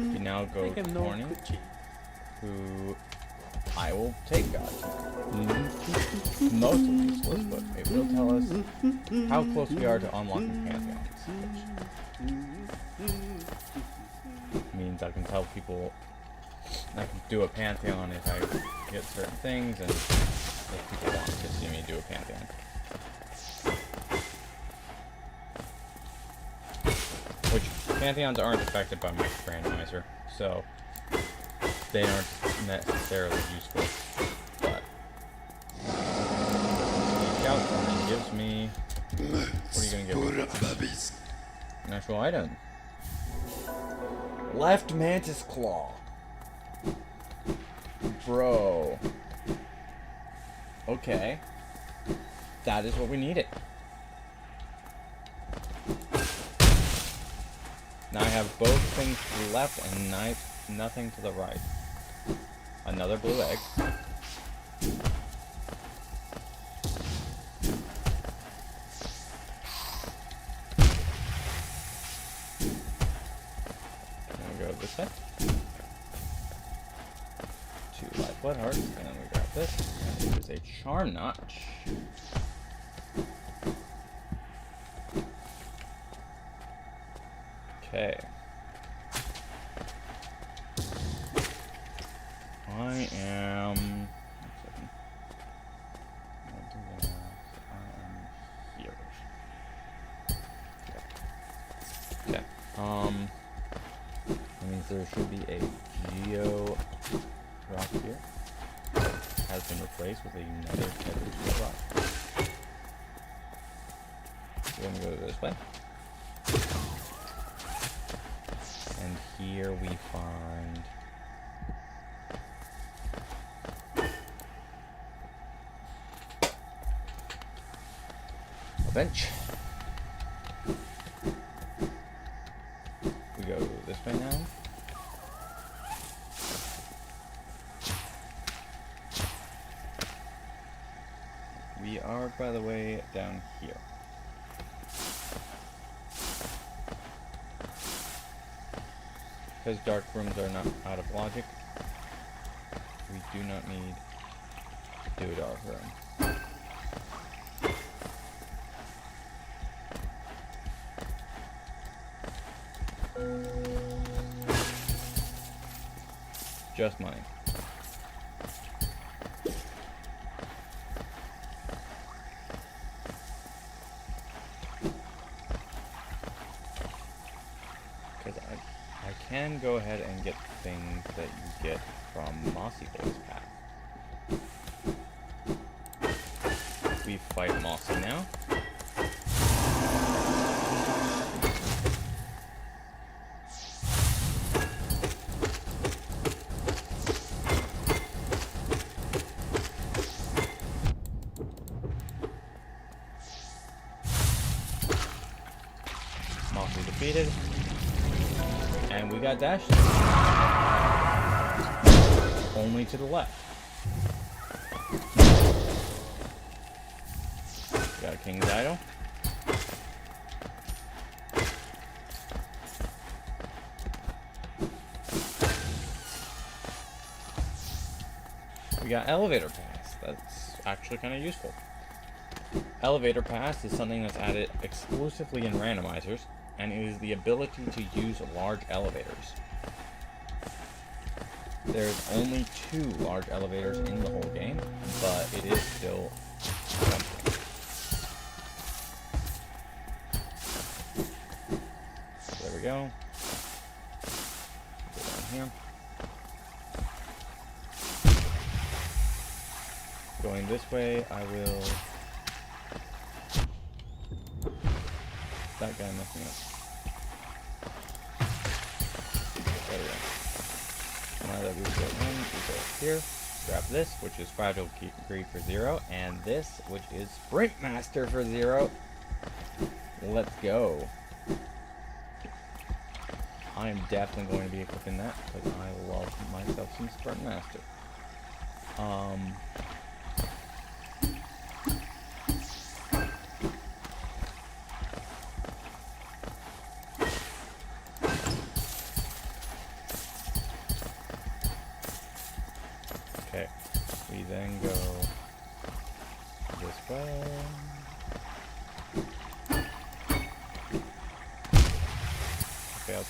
We now go to Corny, who I will take God to. Mostly useless, but it will tell us how close we are to unlocking Pantheons. Which means I can tell people I can do a Pantheon if I get certain things, and if people want to see me do a Pantheon. Which, Pantheons aren't affected by my randomizer, so they aren't necessarily useful, but scout summon gives me, what are you gonna give me? An actual item. Left Mantis Claw. Bro. Okay. That is what we needed. Now I have both things to the left and nothing to the right. Another blue egg. Then we go this way. 2 light blood hearts, and then we grab this, and it is a charm notch. Okay. I am here. Okay. That means there should be a Geo rock here. Has been replaced with another type of Geo rock. We're gonna go this way. And here we find bench. We go this way now. We are, by the way, down here. Because dark rooms are not out of logic, we do not need to do a dark room. Just mine. Because I can go ahead and get things that you get from Mossy Boy's path. We fight Mossy now. Mossy defeated. And we got dashed. Only to the left. We got a King's Idol. We got Elevator Pass. That's actually kind of useful. Elevator Pass is something that's added exclusively in randomizers, and it is the ability to use large elevators. There's only 2 large elevators in the whole game, but it is still something. So there we go. Go down here. Going this way, I will... That guy messing up. There we go. Now that we've got one, we go here, grab this, which is Fragile Greed for 0, and this, which is Sprint Master for 0. Let's go. I am definitely going to be equipping that, because I love myself some Sprint Master. Okay, we then go this way. Failed.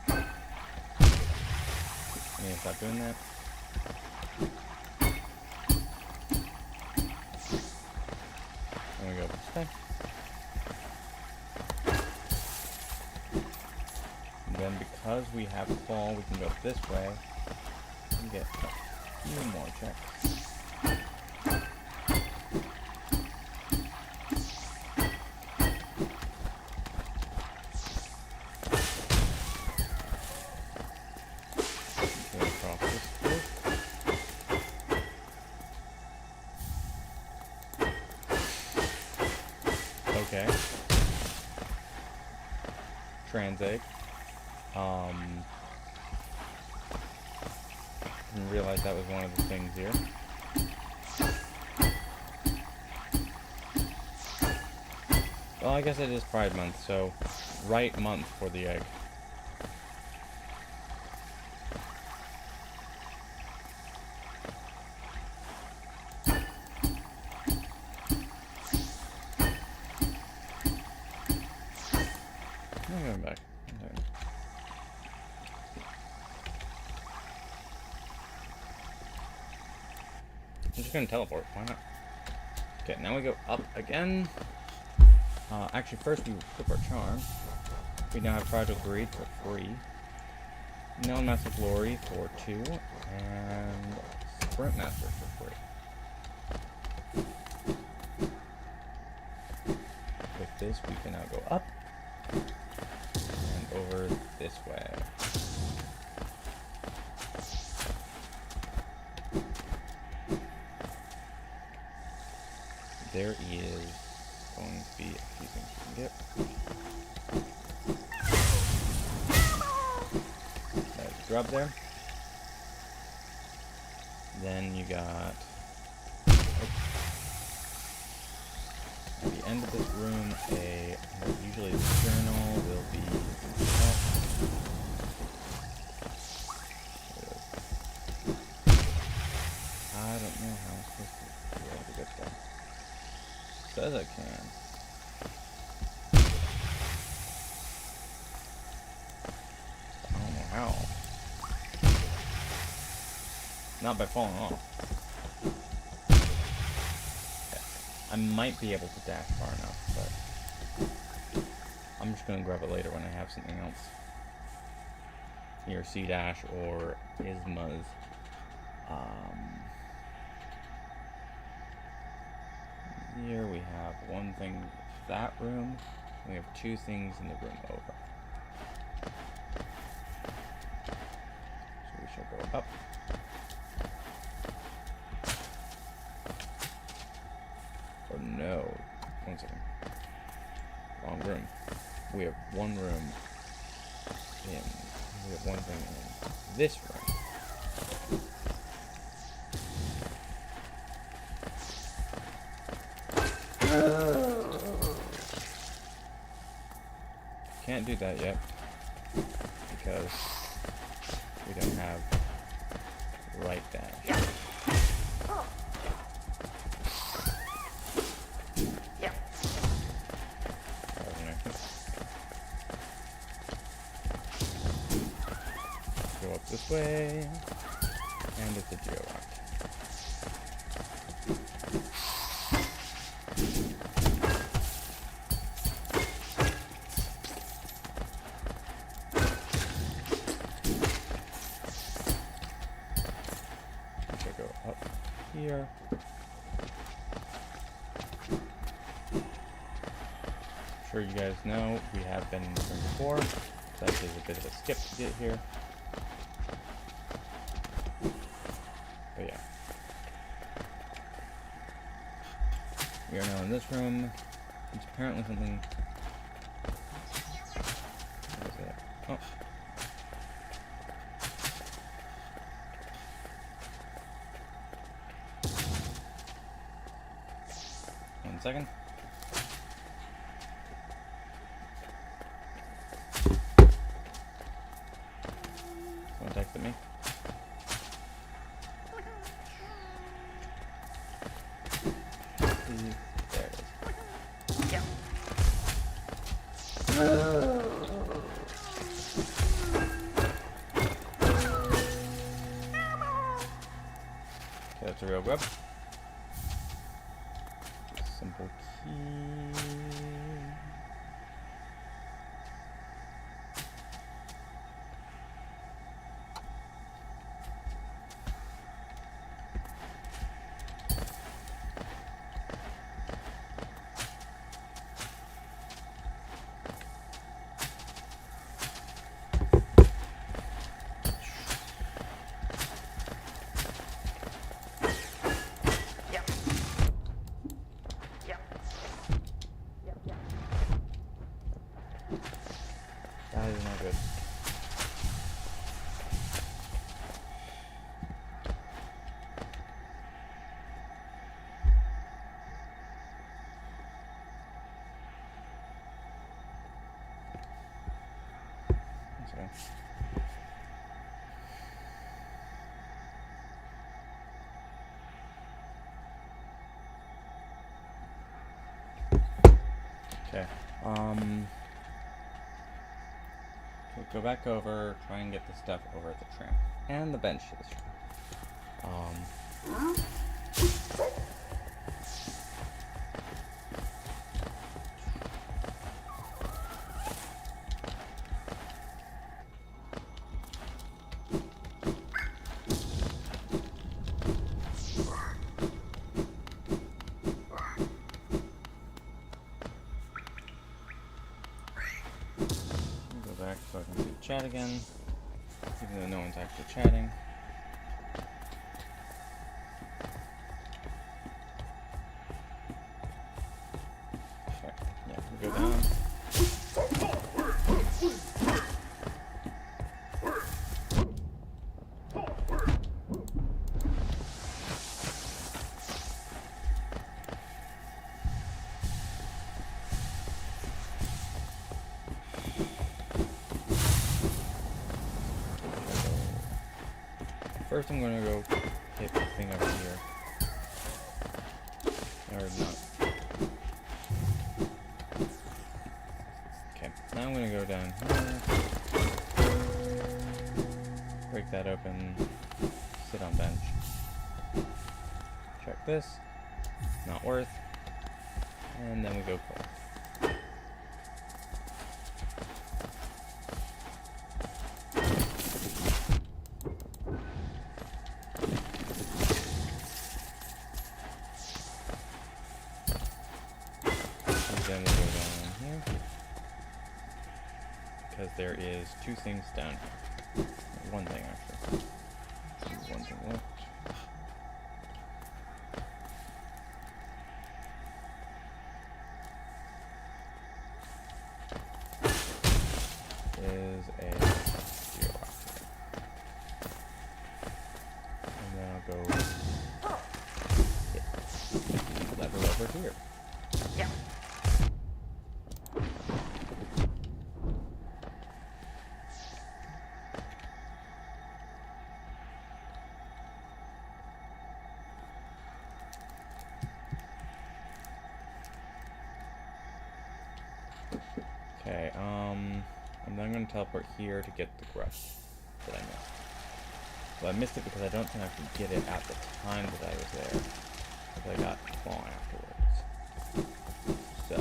I need to stop doing that. And we go this way. Then because we have fall, we can go this way and get a few more checks. Go across this roof. Okay. Transegg. Didn't realize that was one of the things here. Well, I guess it is Pride Month, so right month for the egg. I'm going back. Okay. I'm just gonna teleport, why not? Okay, now we go up again. Actually, first we equip our charm. We now have Fragile Greed for 3. No Massive Glory for 2. And Sprint Master for 3. With this, we can now go up. And over this way. there is going to be a few things we can get. There's a grub there. Then you got... At the end of this room, usually a journal will be... I don't know how I'm supposed to be able to get there. Says I can. I don't know how. Not by falling off. Okay. I might be able to dash far enough, but I'm just gonna grab it later when I have something else. Either C dash or Isma's. Here we have one thing in that room. We have two things in the room over. So we shall go up. Oh no. 1 second. Wrong room. We have one room in. We have one thing in this room. Can't do that yet because we don't have right dash. Go up this way, and it's a geolock. Here. I'm sure you guys know we have been in this room before, so that is a bit of a skip to get here. But yeah. We are now in this room. It's apparently something... What is that? Oh. 1 second. Someone texted me. There it is. Yeah. Okay, that's a real grub. Simple key. That is not good. Okay. Okay. We'll go back over, try and get the stuff over at the tram. And the bench to this tram. Back so I can do chat again, even though no one's actually chatting. go down. First, I'm gonna go hit the thing over here. Or not. Okay, now I'm gonna go down here. Break that open. Sit on bench. Check this. Not worth. And then we go cold. Then we go down here, because there is two things down here. One thing, actually. One thing left. Is a geolock here. And then I'll go hit the lever over here. Yeah. Okay, I'm then going to teleport here to get the grush that I missed. Well, I missed it because I don't think I could get it at the time that I was there, because I got long afterwards. So.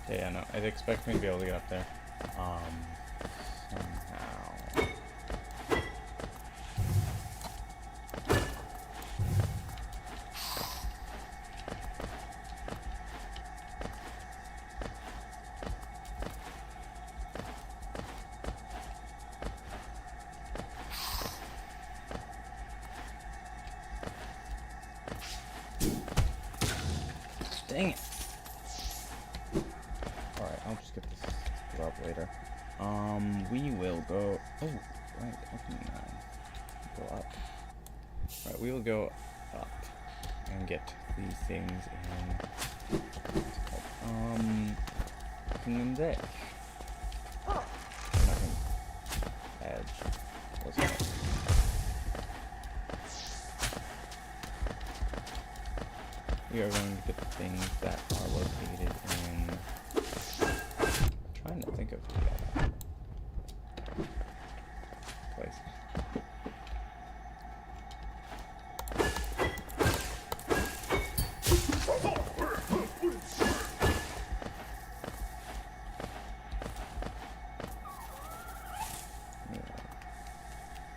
Yeah, no, I'd expect me to be able to get up there. Somehow. Dang it. Alright, I'll just get this grub later. We will go... Oh, right, I can go up. Right, we will go up and get these things in... What's it called? Kingdom's Edge. Nothing. Edge. What's it called? We are going to get the things that are located in... I'm trying to think of the place.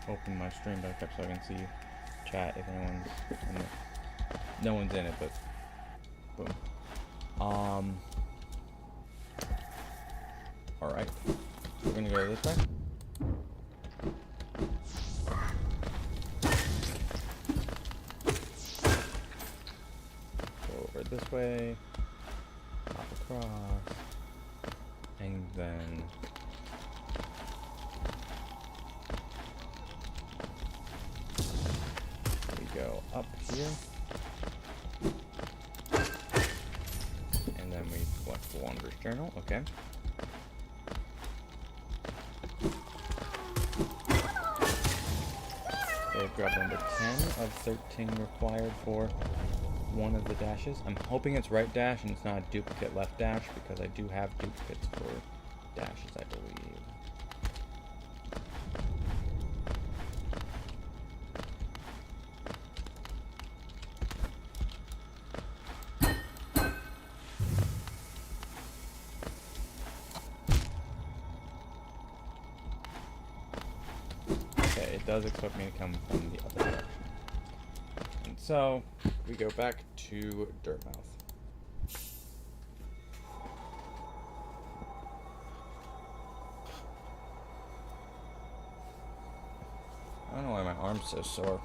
Open my stream back up so I can see chat if anyone's in it. No one's in it, but boom. Alright. We're gonna go this way. Go over this way. Hop across. And then Okay. Okay, grab number 10 of 13 required for one of the dashes. I'm hoping it's right dash and it's not a duplicate left dash because I do have duplicates for dashes, I believe. Okay, it does expect me to come from the other direction. And so, we go back to Dirtmouth. I don't know why my arm's so sore.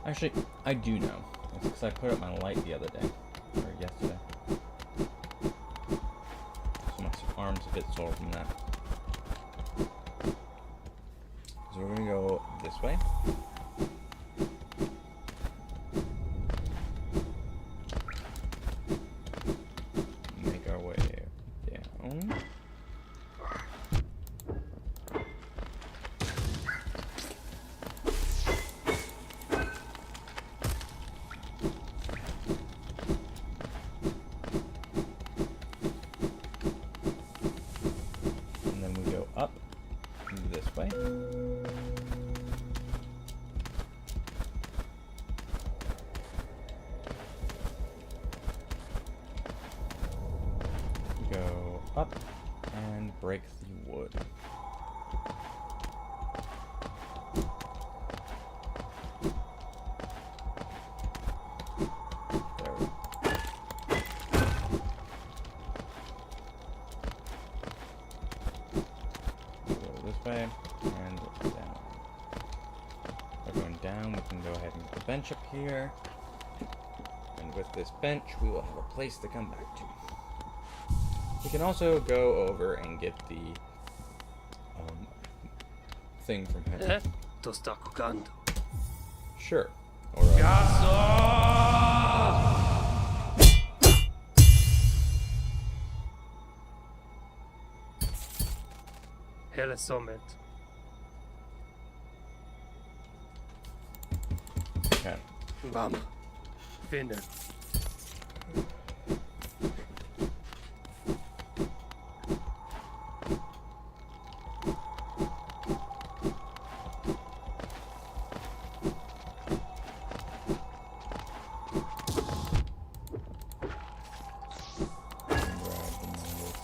Actually, I do know. It's because I put up my light the other day. Or yesterday. So my arm's a bit sore from that. So we're gonna go this way. Make our way down. And then we go up this way. Go up and break the wood. There we go. Go this way and down. By going down, we can go ahead and get the bench up here. And with this bench, we will have a place to come back to. We can also go over and get the thing from him. To sta kukando. Sure. Or Hele somet. okay. Vam. Finne.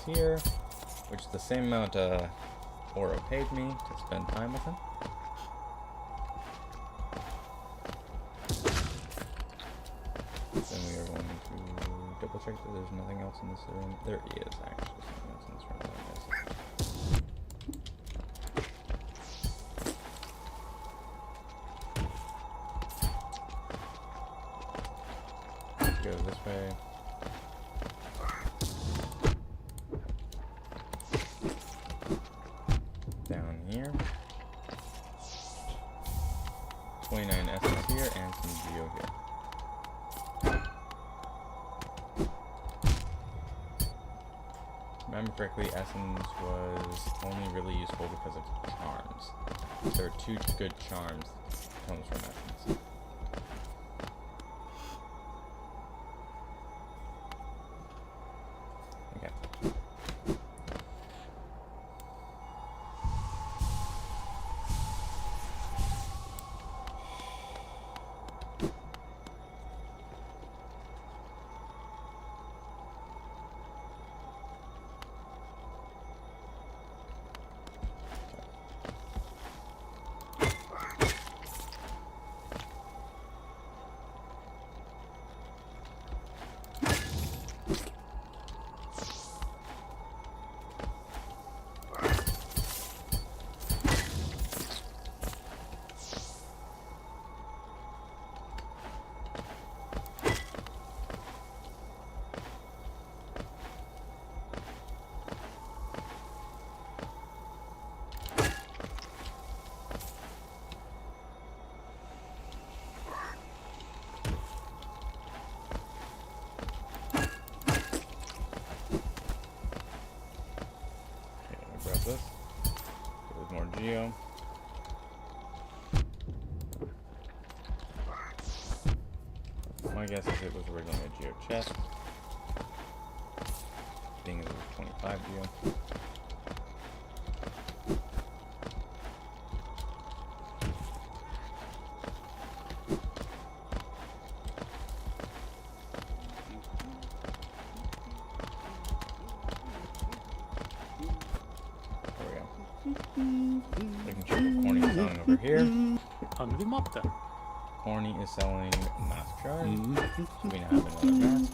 Here, which is the same amount Oro paid me to spend time with him. Then we are going to double check that there's nothing else in this room. There is actually something else in this room that I missed. Go this way. Down here. 29 essence here and some geo here. Remember correctly, essence was only really useful because of charms. There are 2 good charms that comes from essence. Okay. grab this. There's more geo. My guess is it was originally a geo chest. Being it was 25 geo. Making sure what Corny is selling over here. Handlar vi matte? Corny is selling mask shards. So we now have another mask.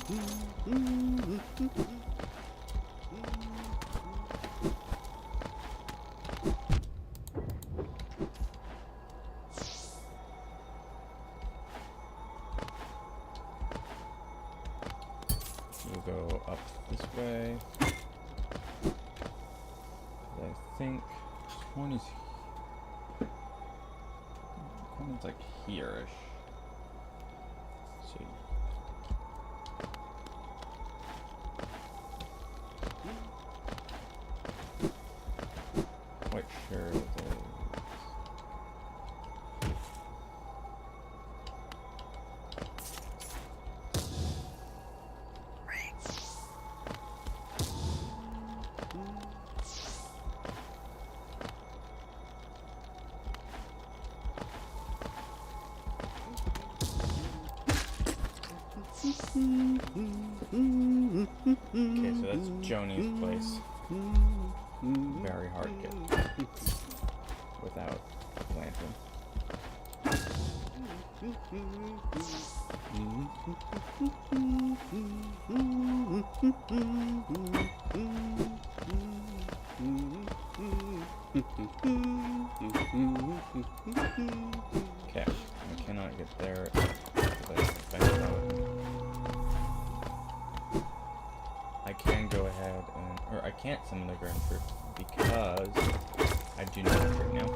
We'll go up this way. I think Corny's like here-ish. See. Quite sure it is. Okay, so that's Joni's place. Very hard to get without lantern. Okay, I cannot get there. I can go ahead and, or I can't summon the ground fruit because I do not right now.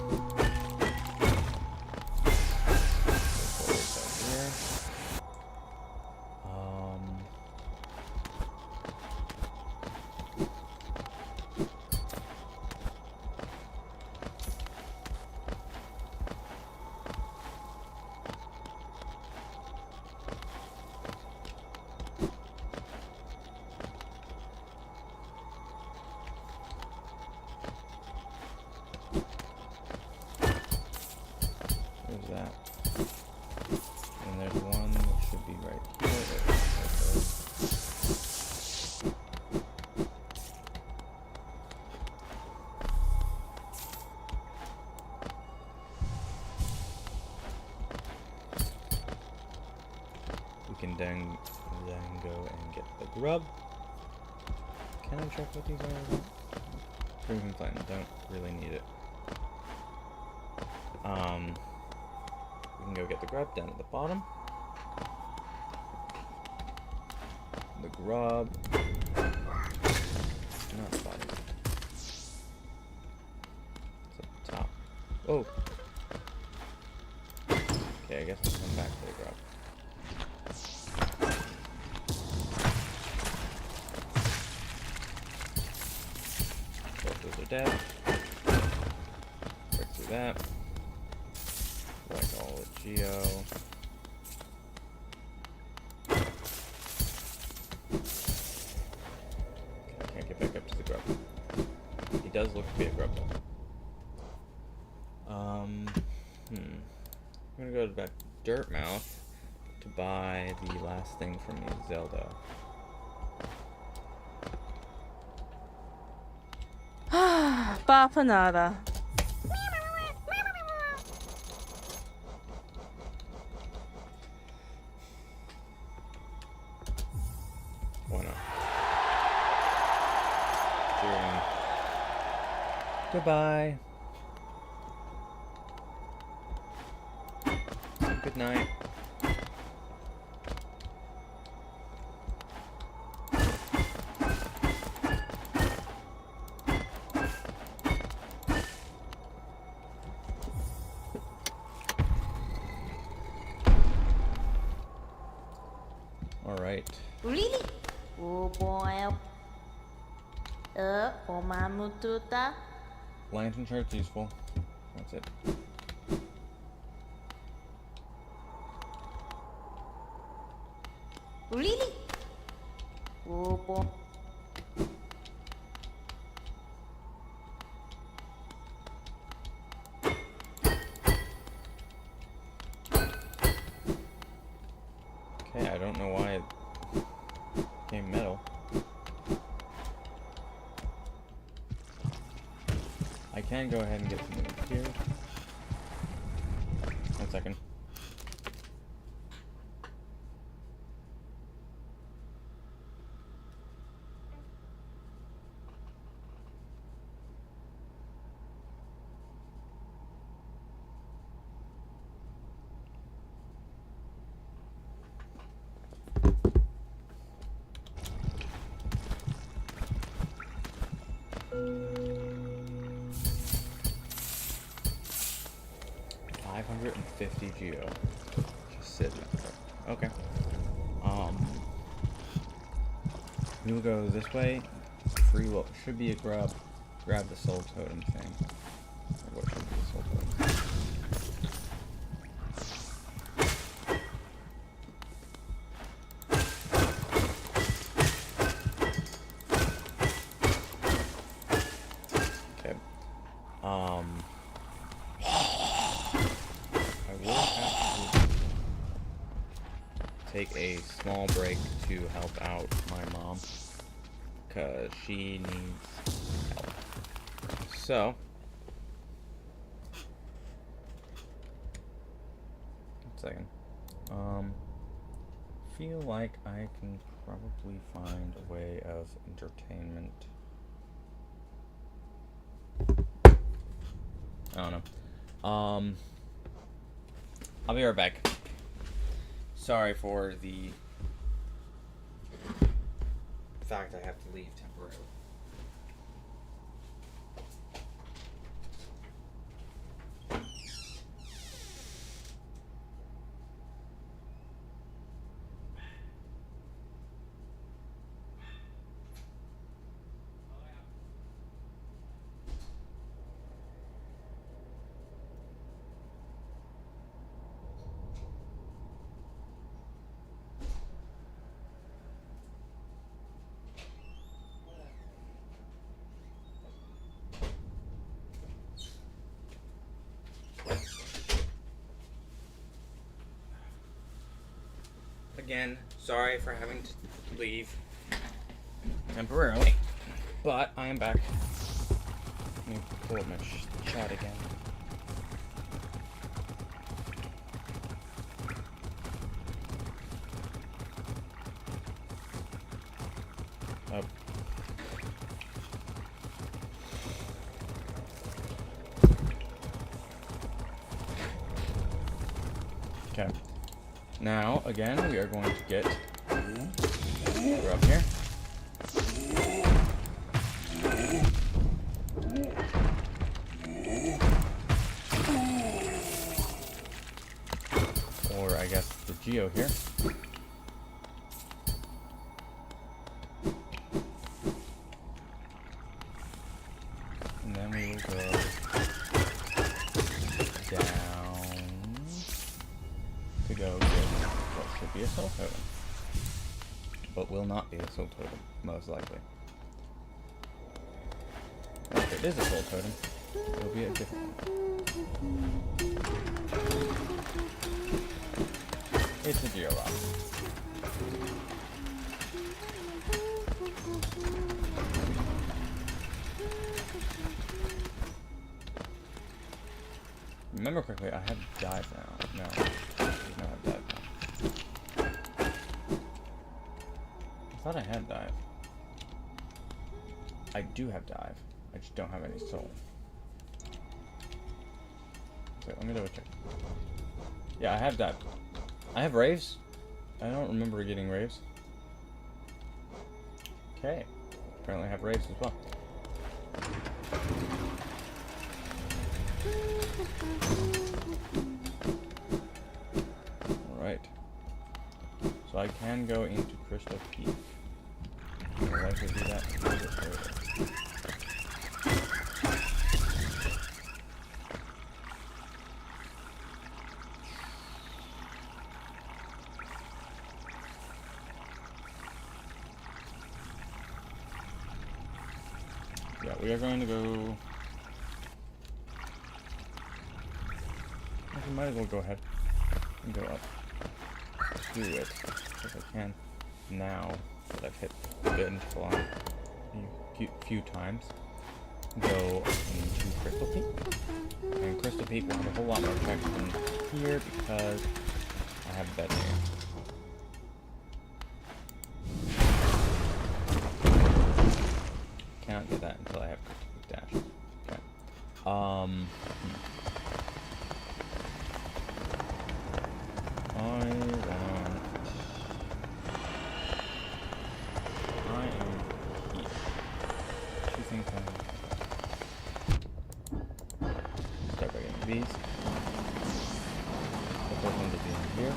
There's that. And there's one that should be right here. We can then go and get the grub. Can I check what these are? Proven flame, don't really need it. We can go get the grub down at the bottom. The grub. Not the bottom. It's at the top. Oh! Okay, I guess we'll come back to the grub. Both those are dead. Break through that. Like all the geo. Okay, can't get back up to the grub. He does look to be a grub though. I'm gonna go to back Dirtmouth to buy the last thing from the Zelda. Pa for nada. Why not? Goodbye. Good night. All right. Really? Oh boy. 오마무뚜다. Lantern chart's useful. That's it. Really? 오보. Okay, I don't know why it became metal. I can go ahead and get some of here. 1 second. $550 geo. Just sitting there. Okay. We will go this way. Free will should be a grab the soul totem thing. Or what should be a soul totem? Okay. I will have to take a small break to help out my mom, because she needs help. So, 1 second. Feel like I can probably find a way of entertainment. I don't know. I'll be right back. Sorry for the fact I have to leave temporarily. Again, sorry for having to leave temporarily, but I am back. Let me pull up my chat again. Up. Okay. Now, again, we are going to get we're up here. Or I guess the geo here. And then we will go down to go get what should be a soul totem. But will not be a soul totem, most likely. If it is a soul totem, it'll be a different one. It's a geolock. Remember correctly, I have dive now. No, I do not have dive now. I thought I had dive. I do have dive. I just don't have any soul. So let me double check. Yeah, I have dive. I have raves. I don't remember getting raves. Okay. Apparently I have raves as well. Alright. So I can go into Crystal Peak. I'll likely do that a little bit further. Yeah, we are going to go. I might as well go ahead and go up to it if I can. Now that I've hit the interval on a few times, go into Crystal Peak. And Crystal Peak will have a whole lot more checks than here because I have a bed here. Cannot get that until I have Crystal Peak Dash. Okay. I want. I am here. Two things I start by getting these. The first one to be in here.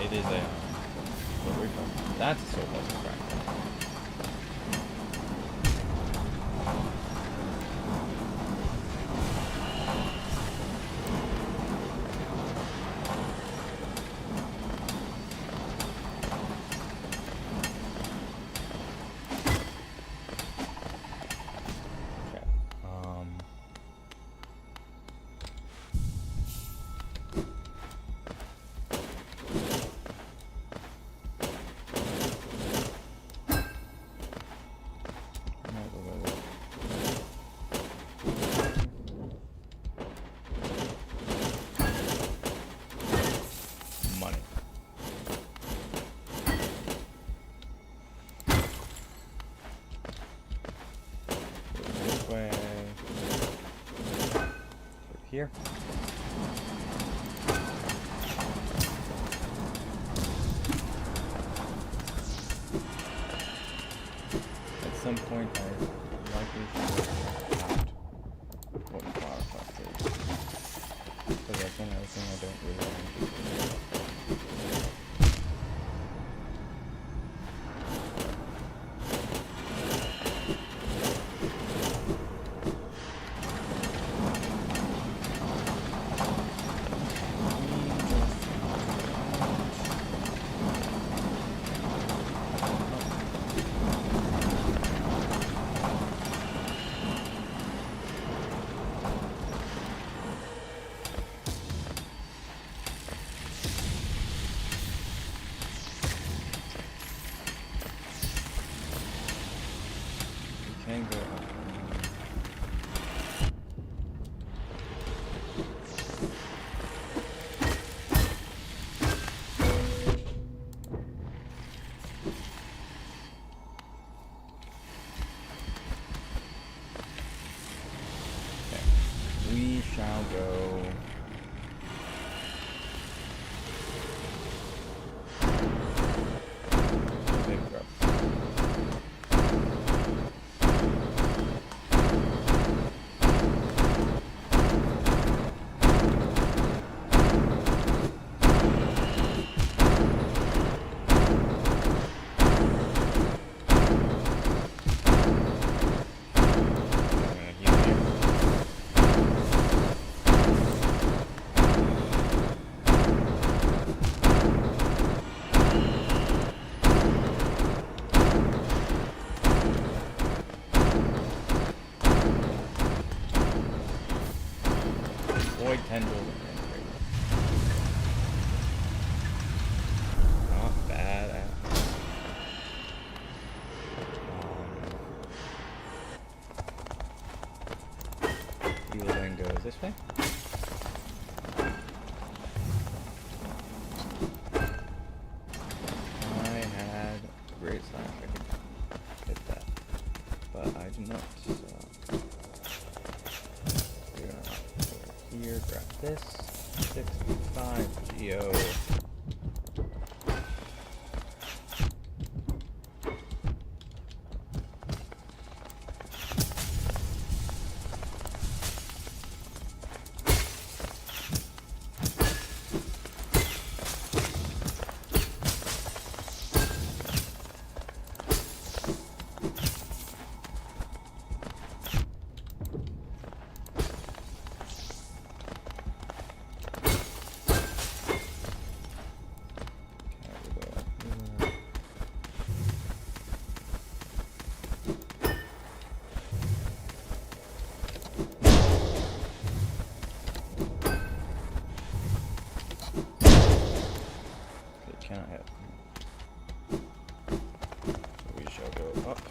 It is a that's a soul puzzle crack. Here. At some point, I likely should have what flower crop is. Because that's another thing I don't really want to do. Can go up. Okay. We shall go. Big drop. Void tendrils and penetrate. Not bad at we will then go this way. I had a great slash, I could hit that. But I do not, so we're gonna go here, grab this. 65 Geo. cannot hit. So we shall go up.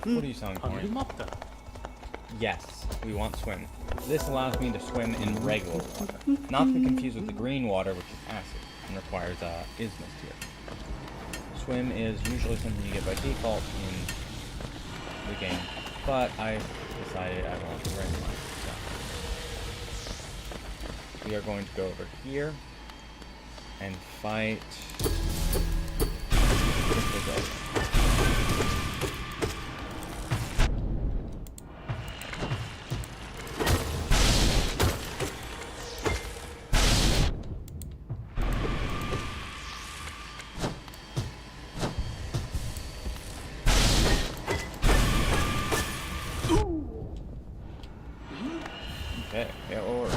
What are you selling for? 방금 없다. Yes, we want swim. This allows me to swim in regular water, not to be confused with the green water, which is acid and requires isthmus here. Swim is usually something you get by default in the game, but I decided I want to randomize it. So we are going to go over here and fight. Okay, yeah, or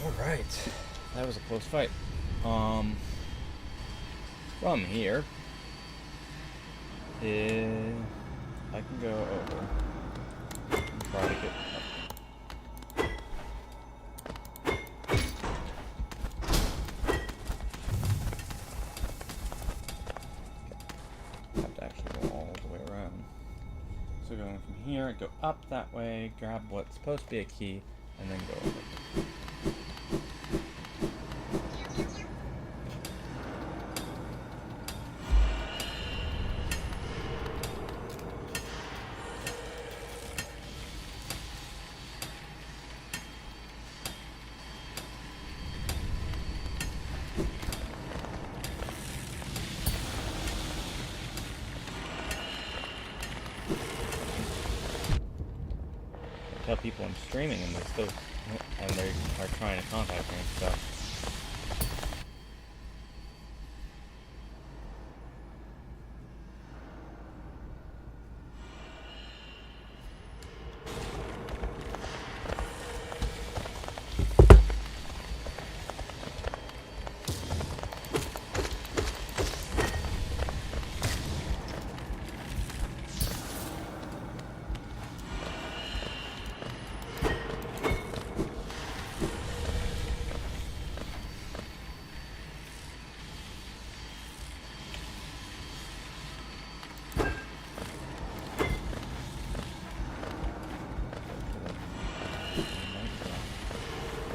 alright. That was a close fight. From here is I can go over and try to get up. Have to actually go all the way around. So going from here, I go up that way, grab what's supposed to be a key, and then go over. Tell people I'm streaming and they are trying to contact me, so.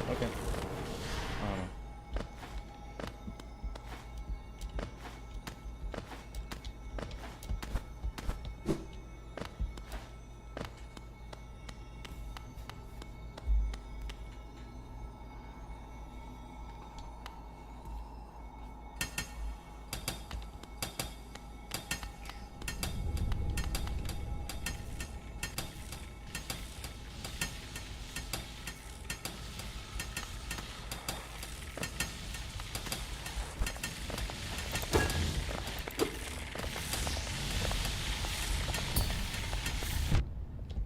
Okay.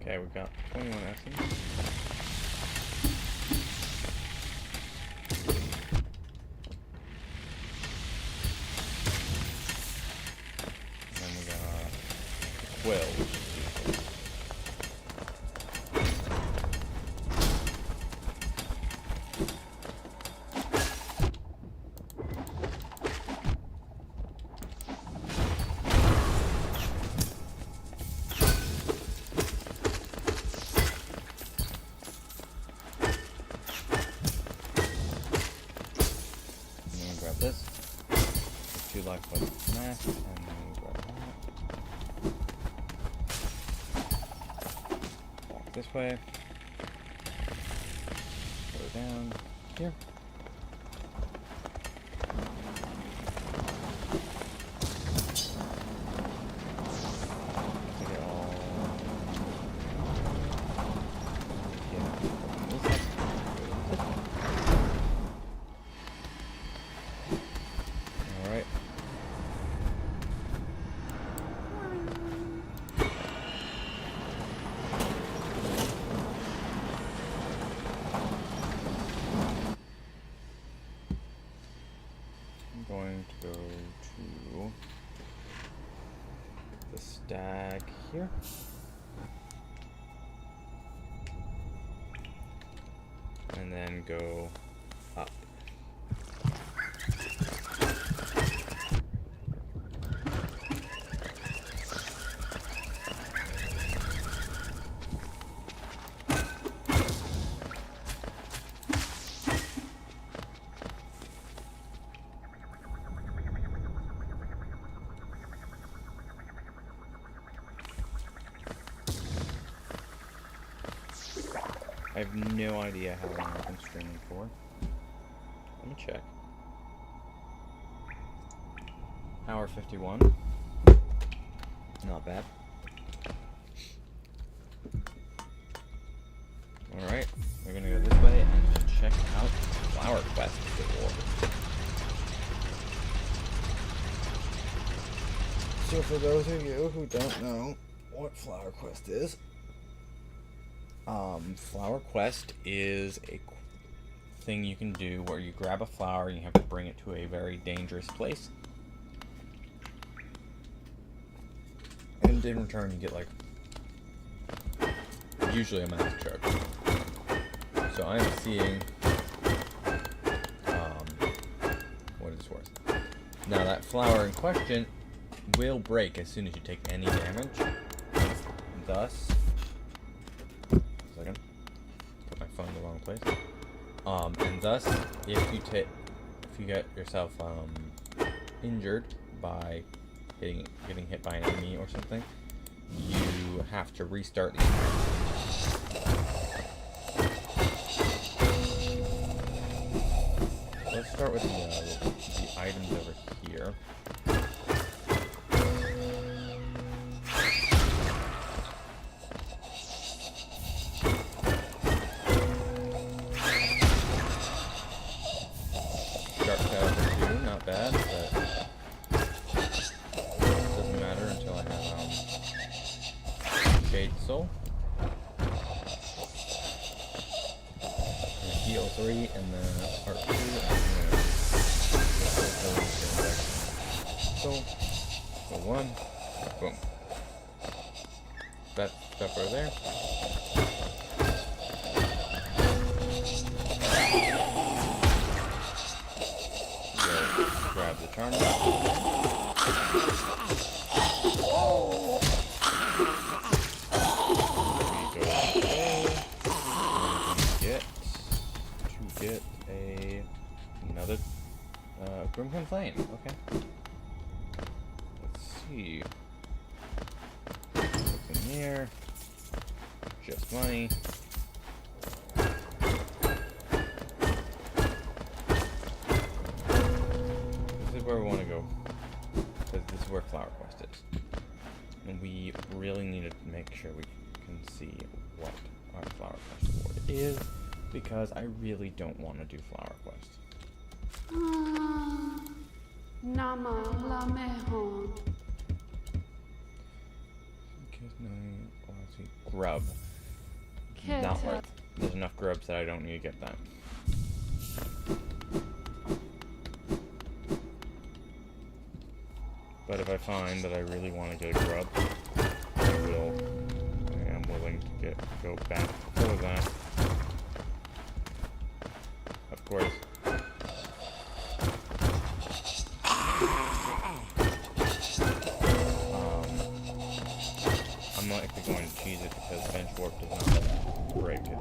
Okay, we've got 21 essence. And then we got 12, which is useful. This 2 life points max, and then we grab that. Walk this way. Go down here. To get all. Yeah, open this up. Stag here. And then go up. I have no idea how long I've been streaming for. Let me check. Hour 51. Not bad. Alright, we're gonna go this way and check out Flower Quest Reward. So for those of you who don't know what Flower Quest is, Flower Quest is a thing you can do where you grab a flower and you have to bring it to a very dangerous place. And in return you get like, usually a mask charge. So I'm seeing, what it's worth. Now that flower in question will break as soon as you take any damage. Thus, put my phone in the wrong place. And thus, if you get yourself injured by getting hit by an enemy or something, you have to restart the encounter. Let's start with the items over here. Not bad, but doesn't matter until I have Shade Soul. Heal 3 and then Heart 2 and then so 1, boom. That stuff right there. Grab the charm. We get another Grim Flame. Okay. Let's see. What's in here? Just money. Where we want to go, because this is where Flower Quest is, and we really need to make sure we can see what our Flower Quest reward is, because I really don't want to do Flower Quest. Nama la mehon. Grub. Not worth. There's enough grubs that I don't need to get that. But if I find that I really want to get a grub, I am willing to go back for that. Of course. I'm likely going to cheese it because bench warp does not break it.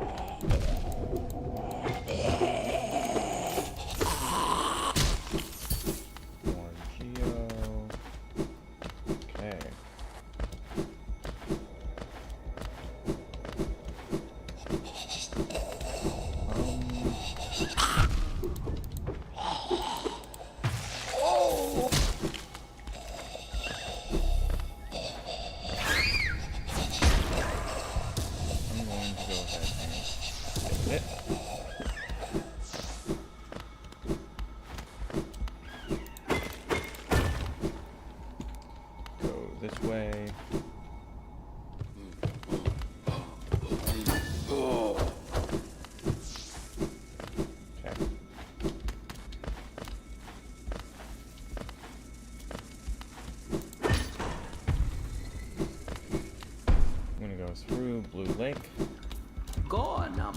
This way. Okay.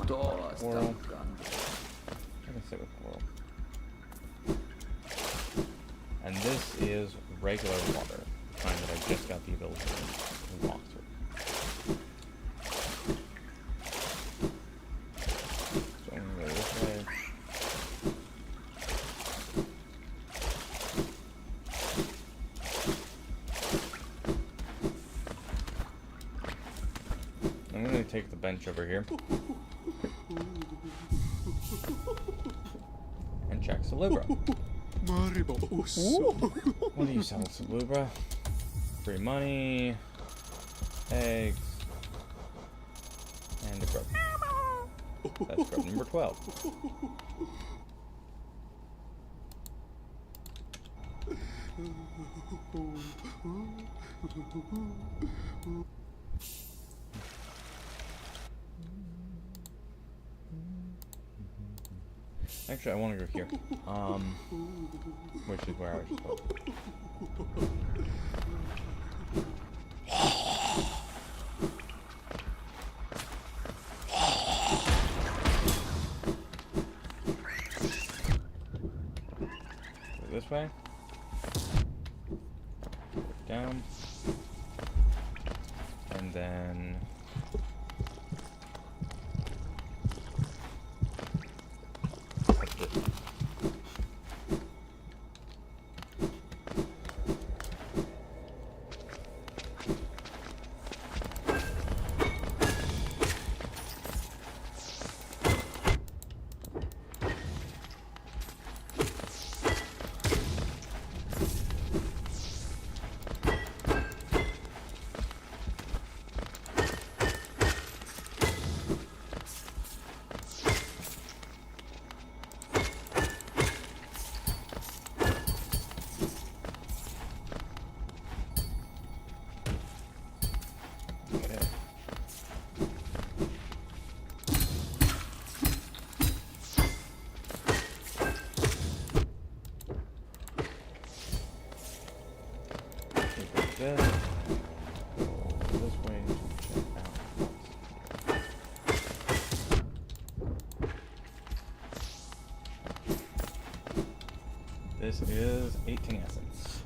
Coral. I can sit with coral. And this is regular water, the kind that I just got the ability to walk through. So I'm gonna go this way. I'm gonna take the bench over here and check Salubra. What do you sell, Salubra? Free money, eggs, and a grub. That's grub number 12. Actually, I want to go here. Which is where I was supposed to go. Go this way. Down. And then... This. Go this way to check out. This is 18 essence.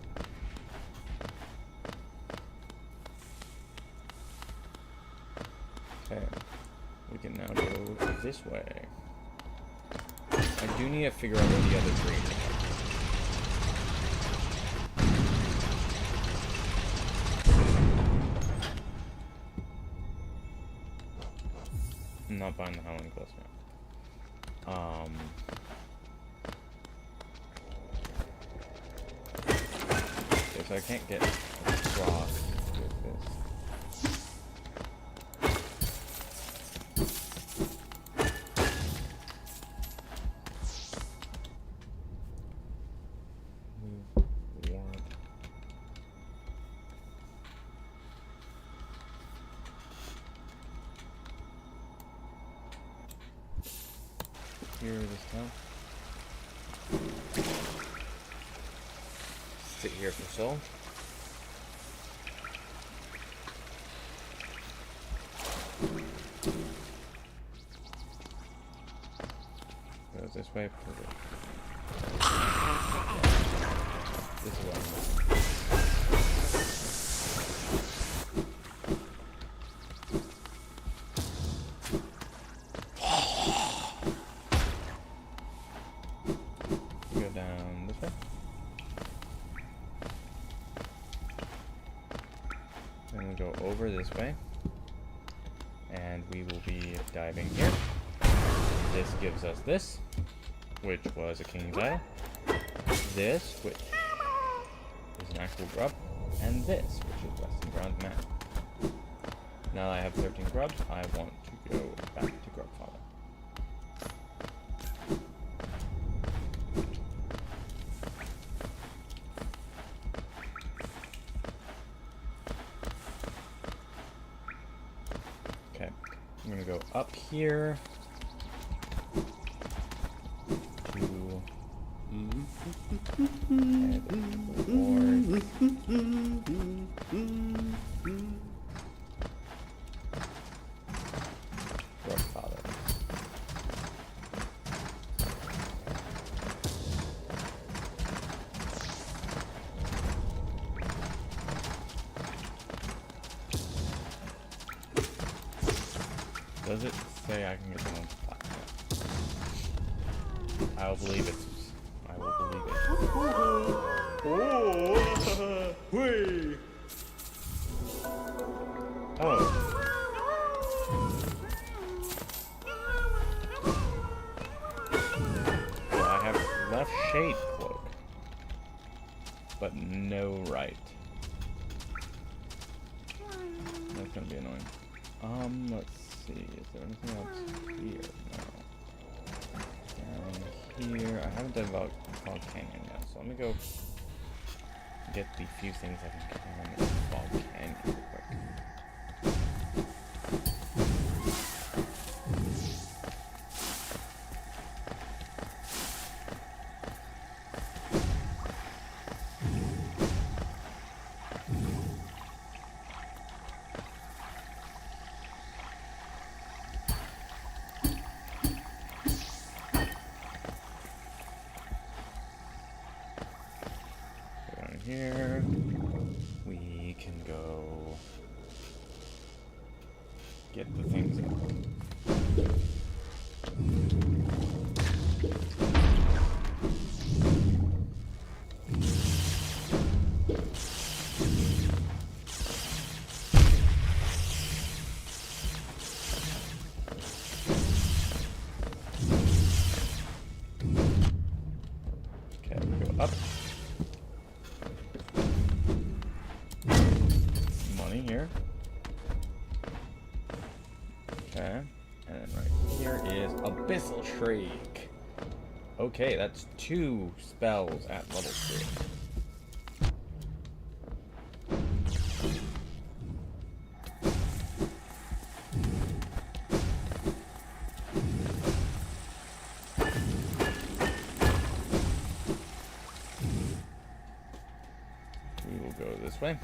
Okay, we can now go this way. I do need to figure out where the other three are. I'm not buying the Howling Close now. Okay, so I can't get across with this. Move warrant. Here this time. Sit here for soul. Goes this way. This is what I'm doing. Go down this way. And we'll go over this way. And we will be diving here. This gives us this, which was a king's eye. This, which is an actual grub. And this, which is Western Ground Man. Now that I have 13 grubs, I want to go back to Grubfather. Okay, I'm gonna go up here to add the board. Grubfather. Does it say I can get them on the platform? I will believe it. I will believe it. Oh! Whee! Oh. Well, I have left shade cloak, but no right. That's gonna be annoying. Let's see. Is there anything else here? No. Down here, I haven't done Fog Canyon yet, so let me go get the few things I can get in Fog Canyon real quick. Here we can go get the things up. Okay, we go up. Here. Okay, and then right here is Abyssal Shriek. Okay, that's 2 spells at level 3. We will go this way.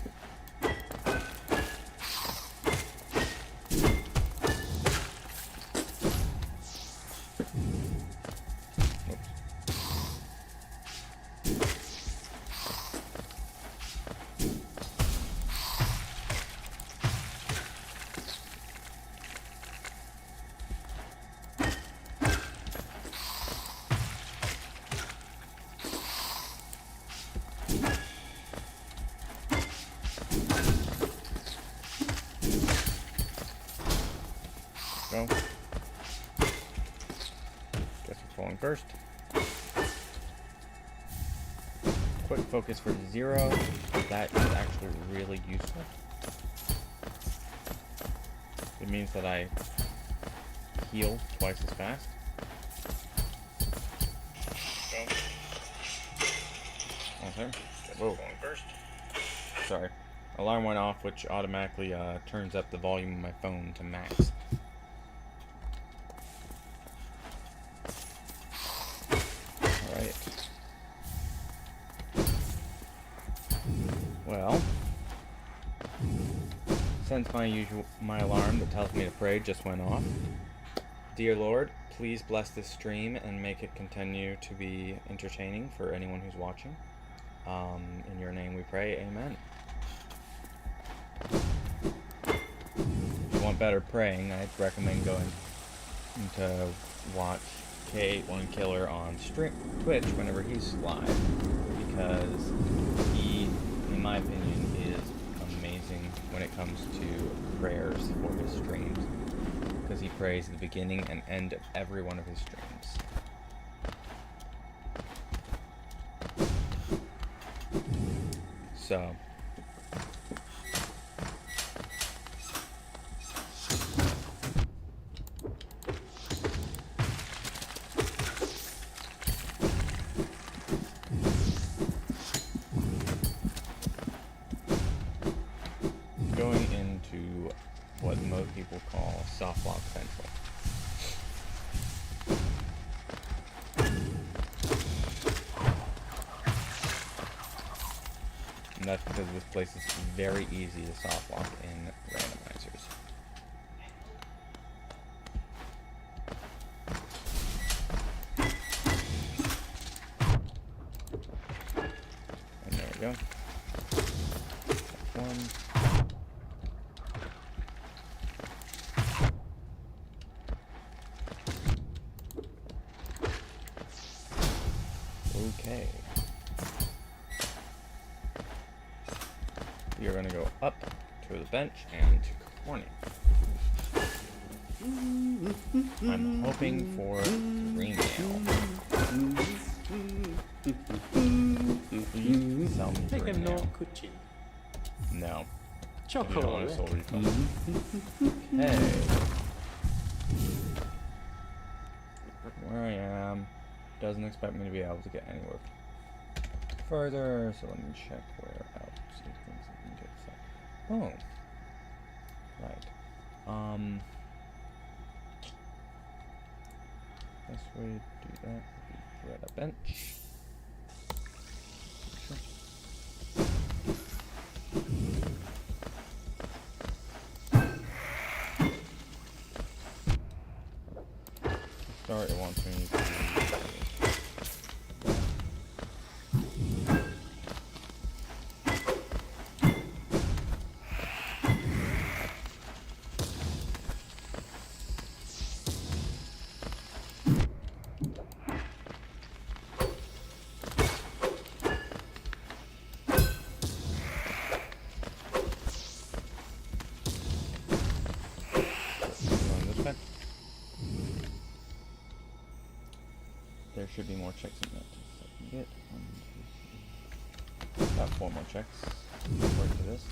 Go. Guess we're falling first. Quick focus for 0. That is actually really useful. It means that I heal twice as fast. Go. Okay. Whoa. Falling first. Sorry. Alarm went off, which automatically turns up the volume of my phone to max. Well, since my alarm that tells me to pray just went off, dear Lord, please bless this stream and make it continue to be entertaining for anyone who's watching. In your name we pray, amen. If you want better praying, I'd recommend going to watch K81Killer on Twitch whenever he's live, because he, in my opinion, is amazing when it comes to prayers for his streams, because he prays at the beginning and end of every one of his streams. So, going into what most people call soft lock central. And that's because this place is very easy to soft lock in randomizers. And there we go. That's one. Okay. You're gonna go up to the bench and to corner. I'm hoping for green mail. Please sell me Take green him mail. no kuchin. No. You don't want a Chocolate. soul refill. Hey. Where I am doesn't expect me to be able to get anywhere further, so let me check where else see if things I can get set. Oh. Right. Best way to do that would be thread a bench. Sure. Start, it wants me to on this way. There should be more checks in that. So I can get 1, 2, 3. About 4 more checks. Work for this.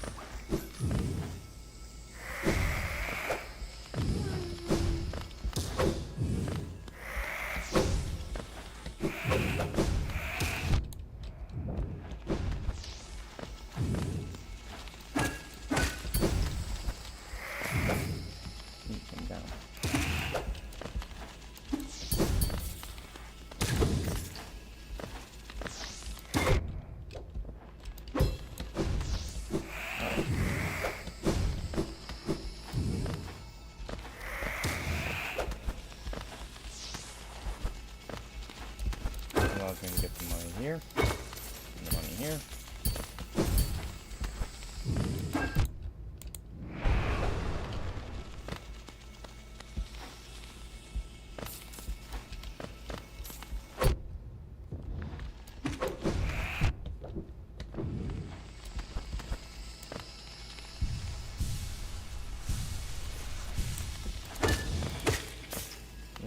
Come down. Allows me to get the money here, and the money here.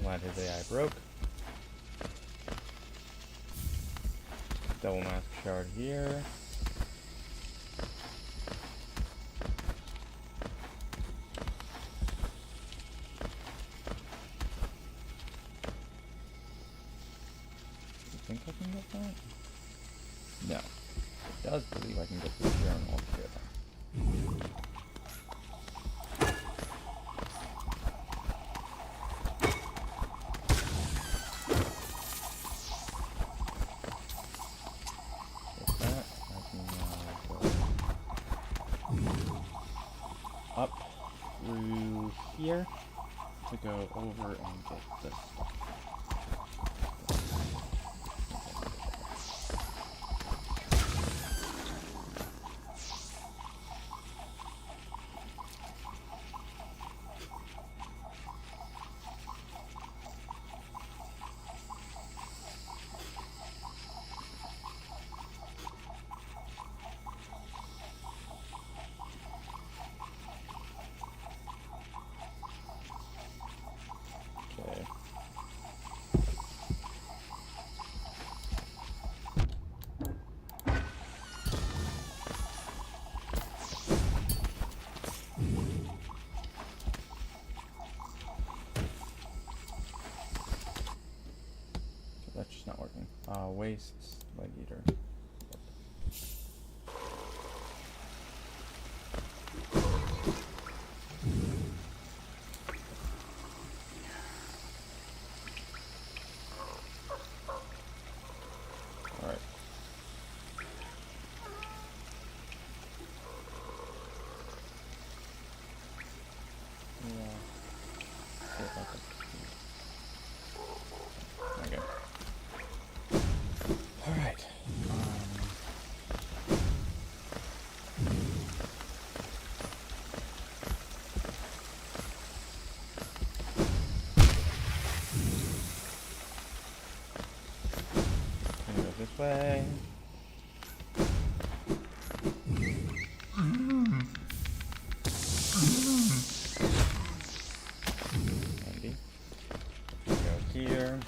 Glad his AI broke. Double mask shard here. You think I can get that? No. It does believe I can get the journal here. Up through here to go over and get this stuff. Okay. So that's just not working. Wastes leg eater. Alright. Yeah. See if I can- Okay. Alright. way. Andy. Go here.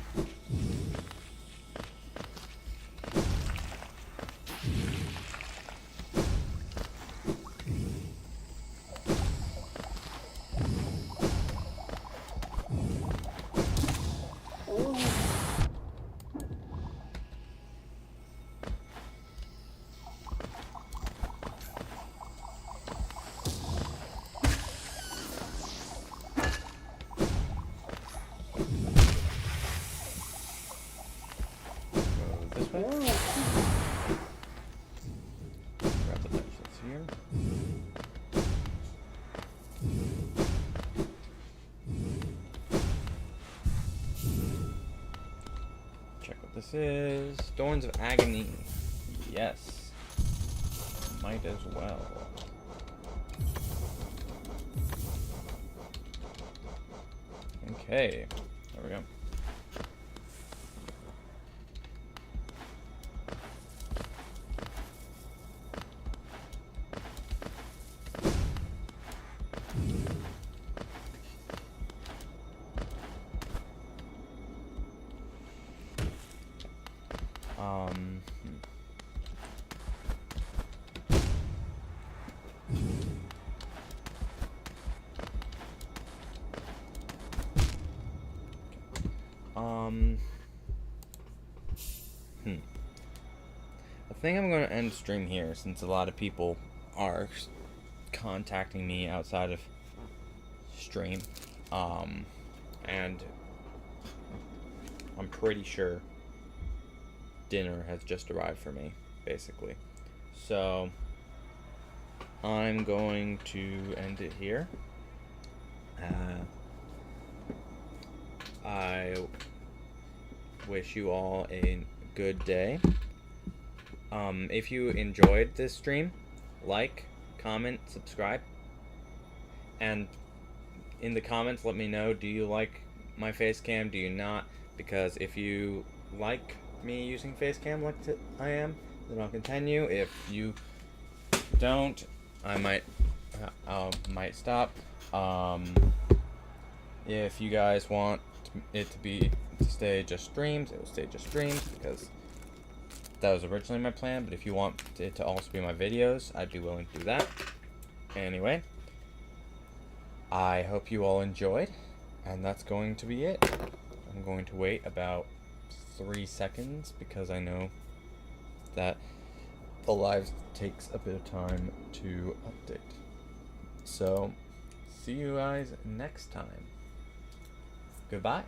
This way. Grab the bench that's here. Check what this is. Thorns of Agony. Yes. Might as well. Okay. There we go. I think I'm going to end stream here since a lot of people are contacting me outside of stream. And I'm pretty sure dinner has just arrived for me, basically. So I'm going to end it here. I wish you all a good day. If you enjoyed this stream, like, comment, subscribe, and in the comments let me know, do you like my face cam, do you not? Because if you like me using face cam like I am, then I'll continue. If you don't, I might stop. If you guys want it to stay just streams, it will stay just streams, because that was originally my plan. But if you want it to also be my videos, I'd be willing to do that. Anyway, I hope you all enjoyed, and that's going to be it. I'm going to wait about 3 seconds because I know that the live takes a bit of time to update. So, see you guys next time. Goodbye.